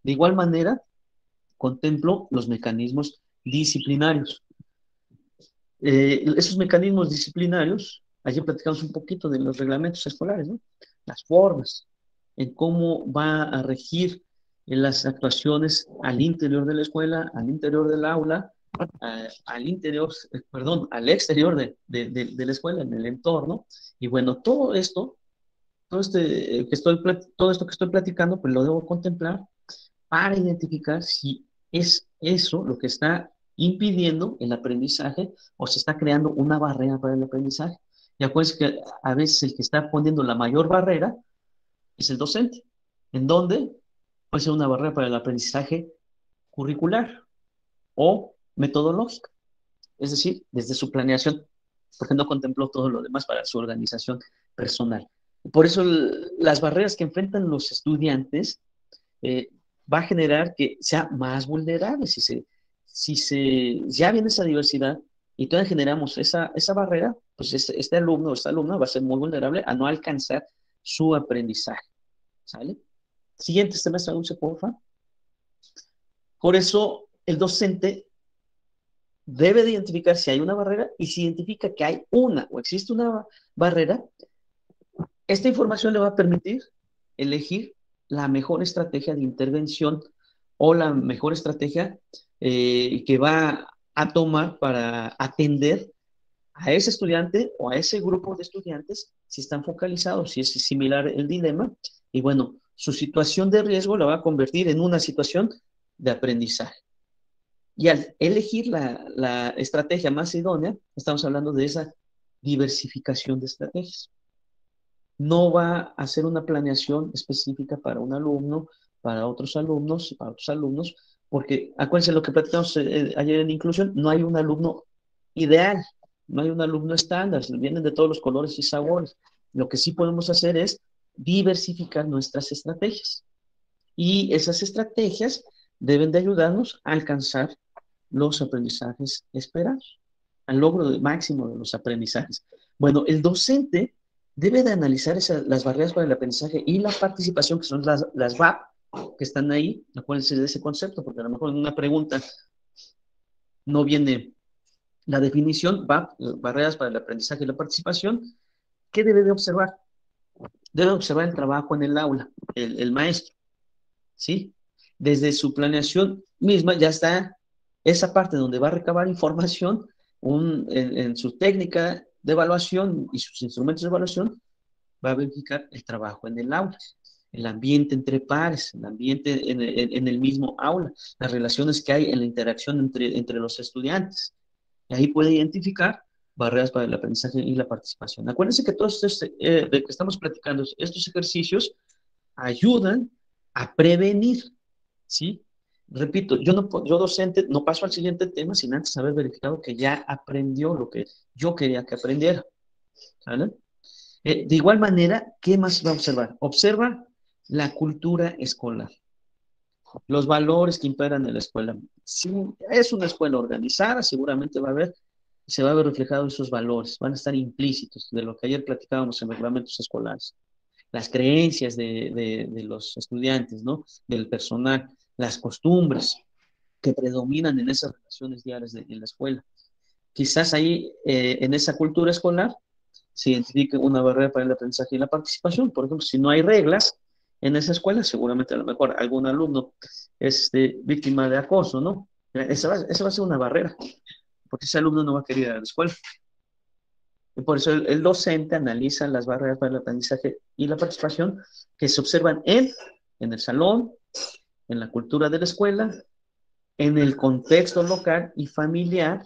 De igual manera, contemplo los mecanismos disciplinarios. Esos mecanismos disciplinarios, ayer platicamos un poquito de los reglamentos escolares, ¿no? Las formas, en cómo va a regir en las actuaciones al interior de la escuela, al interior del aula, al interior, perdón, al exterior de la escuela, en el entorno. Y bueno, todo esto, todo esto que estoy platicando, pues lo debo contemplar para identificar si es eso lo que está impidiendo el aprendizaje o se está creando una barrera para el aprendizaje. Y acuérdense que a veces el que está poniendo la mayor barrera es el docente, en donde puede ser una barrera para el aprendizaje curricular, o metodológica, es decir, desde su planeación, porque no contempló todo lo demás para su organización personal. Por eso las barreras que enfrentan los estudiantes va a generar que sea más vulnerable. Si ya viene esa diversidad y todavía generamos esa barrera, pues este alumno o esta alumna va a ser muy vulnerable a no alcanzar su aprendizaje. ¿Sale? Siguiente semestre, Dulce, porfa. Por eso el docente debe de identificar si hay una barrera y si identifica que hay una o existe una barrera, esta información le va a permitir elegir la mejor estrategia de intervención o la mejor estrategia que va a tomar para atender a ese estudiante o a ese grupo de estudiantes si están focalizados, si es similar el dilema. Y bueno, su situación de riesgo la va a convertir en una situación de aprendizaje. Y al elegir la estrategia más idónea, estamos hablando de esa diversificación de estrategias. No va a hacer una planeación específica para un alumno, para otros alumnos, para otros alumnos, porque acuérdense lo que platicamos ayer en inclusión, no hay un alumno ideal, no hay un alumno estándar, vienen de todos los colores y sabores. Lo que sí podemos hacer es diversificar nuestras estrategias. Y esas estrategias deben de ayudarnos a alcanzar los aprendizajes esperados, al logro máximo de los aprendizajes. Bueno, el docente debe de analizar las barreras para el aprendizaje y la participación, que son las VAP, que están ahí. Acuérdense de ese concepto, porque a lo mejor en una pregunta no viene la definición. VAP, barreras para el aprendizaje y la participación. ¿Qué debe de observar? Debe observar el trabajo en el aula, el maestro, ¿sí? Desde su planeación misma ya está esa parte donde va a recabar información en su técnica de evaluación y sus instrumentos de evaluación, va a verificar el trabajo en el aula, el ambiente entre pares, el ambiente en el mismo aula, las relaciones que hay en la interacción entre los estudiantes. Y ahí puede identificar barreras para el aprendizaje y la participación. Acuérdense que todos estos de que estamos platicando, estos ejercicios ayudan a prevenir, ¿sí? Repito, yo docente no paso al siguiente tema sin antes haber verificado que ya aprendió lo que yo quería que aprendiera, ¿vale? De igual manera, ¿qué más va a observar? Observa la cultura escolar, los valores que imperan en la escuela. Si es una escuela organizada, seguramente se va a ver reflejado esos valores, van a estar implícitos de lo que ayer platicábamos en reglamentos escolares, las creencias de los estudiantes, ¿no? Del personal, las costumbres que predominan en esas relaciones diarias en la escuela. Quizás ahí, en esa cultura escolar, se identifique una barrera para el aprendizaje y la participación. Por ejemplo, si no hay reglas en esa escuela, seguramente a lo mejor algún alumno es víctima de acoso, ¿no? Esa va a ser una barrera, porque ese alumno no va a querer ir a la escuela. Y por eso el docente analiza las barreras para el aprendizaje y la participación que se observan en el salón, en la cultura de la escuela, en el contexto local y familiar,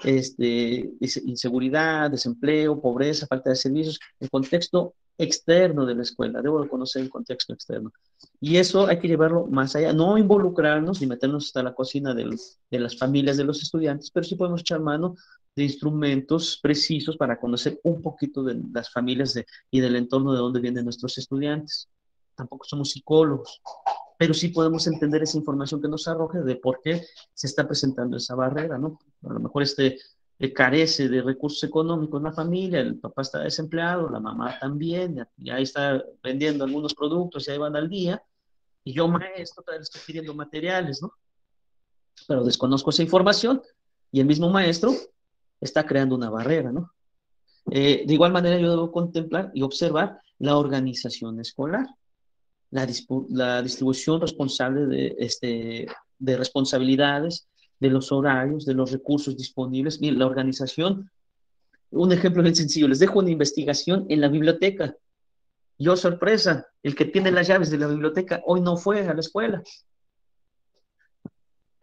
inseguridad, desempleo, pobreza, falta de servicios, el contexto externo de la escuela. Debo conocer el contexto externo. Y eso hay que llevarlo más allá, no involucrarnos ni meternos hasta la cocina de las familias de los estudiantes, pero sí podemos echar mano de instrumentos precisos para conocer un poquito de las familias y del entorno de donde vienen nuestros estudiantes. Tampoco somos psicólogos, pero sí podemos entender esa información que nos arroje de por qué se está presentando esa barrera, ¿no? A lo mejor carece de recursos económicos en la familia, el papá está desempleado, la mamá también, y ahí está vendiendo algunos productos y ahí van al día, y yo maestro todavía le estoy pidiendo materiales, ¿no? Pero desconozco esa información y el mismo maestro está creando una barrera, ¿no? De igual manera yo debo contemplar y observar la organización escolar, la distribución responsable de responsabilidades, de los horarios, de los recursos disponibles. Miren, la organización, un ejemplo bien sencillo, les dejo una investigación en la biblioteca. Yo, sorpresa, el que tiene las llaves de la biblioteca hoy no fue a la escuela.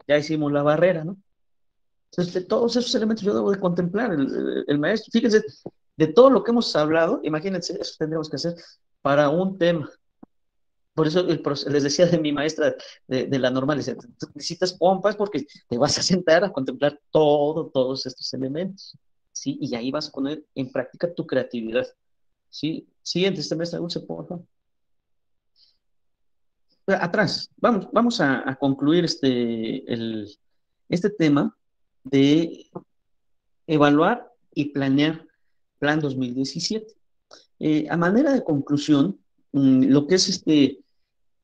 Ya hicimos la barrera, ¿no? Entonces, de todos esos elementos yo debo de contemplar el maestro. Fíjense, de todo lo que hemos hablado, imagínense, eso tendríamos que hacer para un tema. Por eso les decía de mi maestra de la normal, dice, tú necesitas pompas porque te vas a sentar a contemplar todos estos elementos, ¿sí? Y ahí vas a poner en práctica tu creatividad, ¿sí? Siguiente semestre, Dulce, por favor. Atrás, vamos a concluir este tema de evaluar y planear Plan 2017. A manera de conclusión, lo que es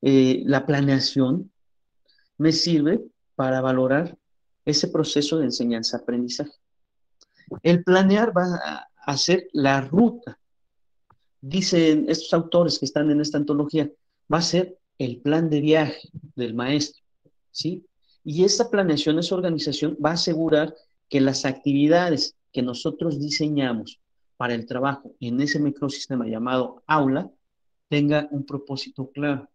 la planeación me sirve para valorar ese proceso de enseñanza-aprendizaje. El planear va a hacer la ruta, dicen estos autores que están en esta antología, va a ser el plan de viaje del maestro, ¿sí? Y esta planeación, esa organización va a asegurar que las actividades que nosotros diseñamos para el trabajo en ese microsistema llamado aula tenga un propósito claro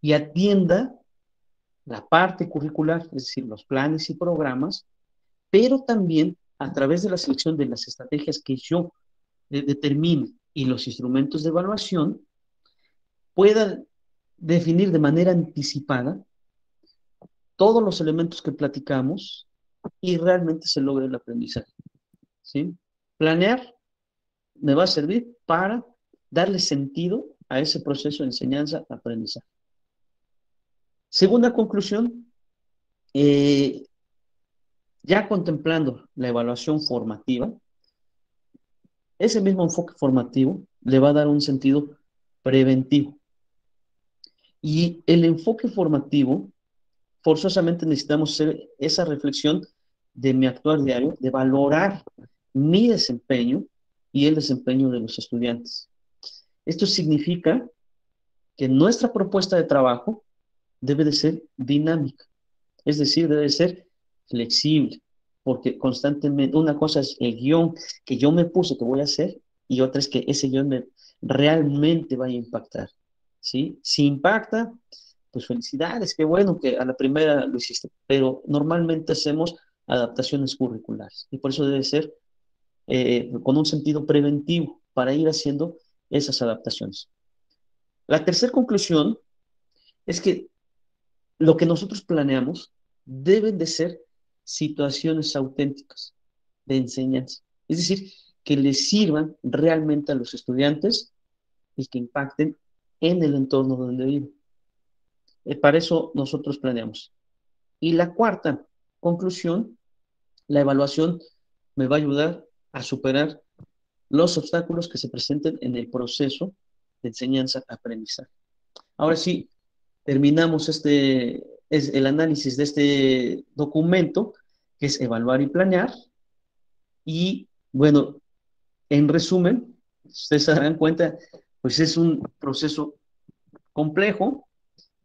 y atienda la parte curricular, es decir, los planes y programas, pero también a través de la selección de las estrategias que yo determine y los instrumentos de evaluación, pueda definir de manera anticipada todos los elementos que platicamos y realmente se logre el aprendizaje, ¿sí? Planear me va a servir para darle sentido a ese proceso de enseñanza-aprendizaje. Segunda conclusión, eh, ya contemplando la evaluación formativa, ese mismo enfoque formativo le va a dar un sentido preventivo. Y el enfoque formativo, forzosamente necesitamos hacer esa reflexión de mi actuar diario, de valorar mi desempeño y el desempeño de los estudiantes. Esto significa que nuestra propuesta de trabajo debe de ser dinámica, es decir, debe de ser flexible, porque constantemente una cosa es el guión que yo me puse que voy a hacer y otra es que ese guión realmente vaya a impactar, ¿sí? Si impacta, pues felicidades, qué bueno que a la primera lo hiciste, pero normalmente hacemos adaptaciones curriculares y por eso debe ser con un sentido preventivo para ir haciendo esas adaptaciones. La tercera conclusión es que lo que nosotros planeamos deben de ser situaciones auténticas de enseñanza. Es decir, que les sirvan realmente a los estudiantes y que impacten en el entorno donde viven. Para eso nosotros planeamos. Y la cuarta conclusión, la evaluación me va a ayudar a superar los obstáculos que se presenten en el proceso de enseñanza-aprendizaje. Ahora sí, terminamos es el análisis de este documento, que es evaluar y planear. Y bueno, en resumen, ustedes se darán cuenta, pues es un proceso complejo,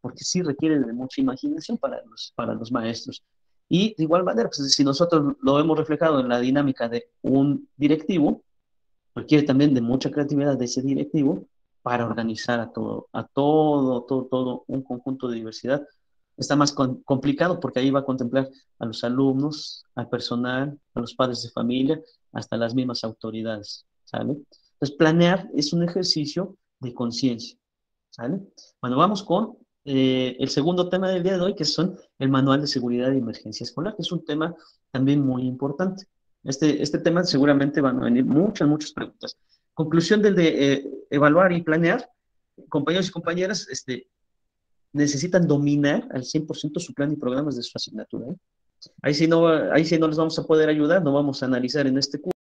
porque sí requiere de mucha imaginación para los maestros. Y de igual manera, pues si nosotros lo hemos reflejado en la dinámica de un directivo, requiere también de mucha creatividad de ese directivo para organizar todo un conjunto de diversidad. Está más complicado porque ahí va a contemplar a los alumnos, al personal, a los padres de familia, hasta las mismas autoridades, ¿sale? Entonces, planear es un ejercicio de conciencia, ¿sale? Bueno, vamos con el segundo tema del día de hoy, que son el Manual de Seguridad de Emergencia Escolar, que es un tema también muy importante. Este tema seguramente van a venir muchas preguntas. Conclusión del de evaluar y planear, compañeros y compañeras, necesitan dominar al 100% su plan y programas de su asignatura, ¿eh? Ahí sí no les vamos a poder ayudar, no vamos a analizar en este curso.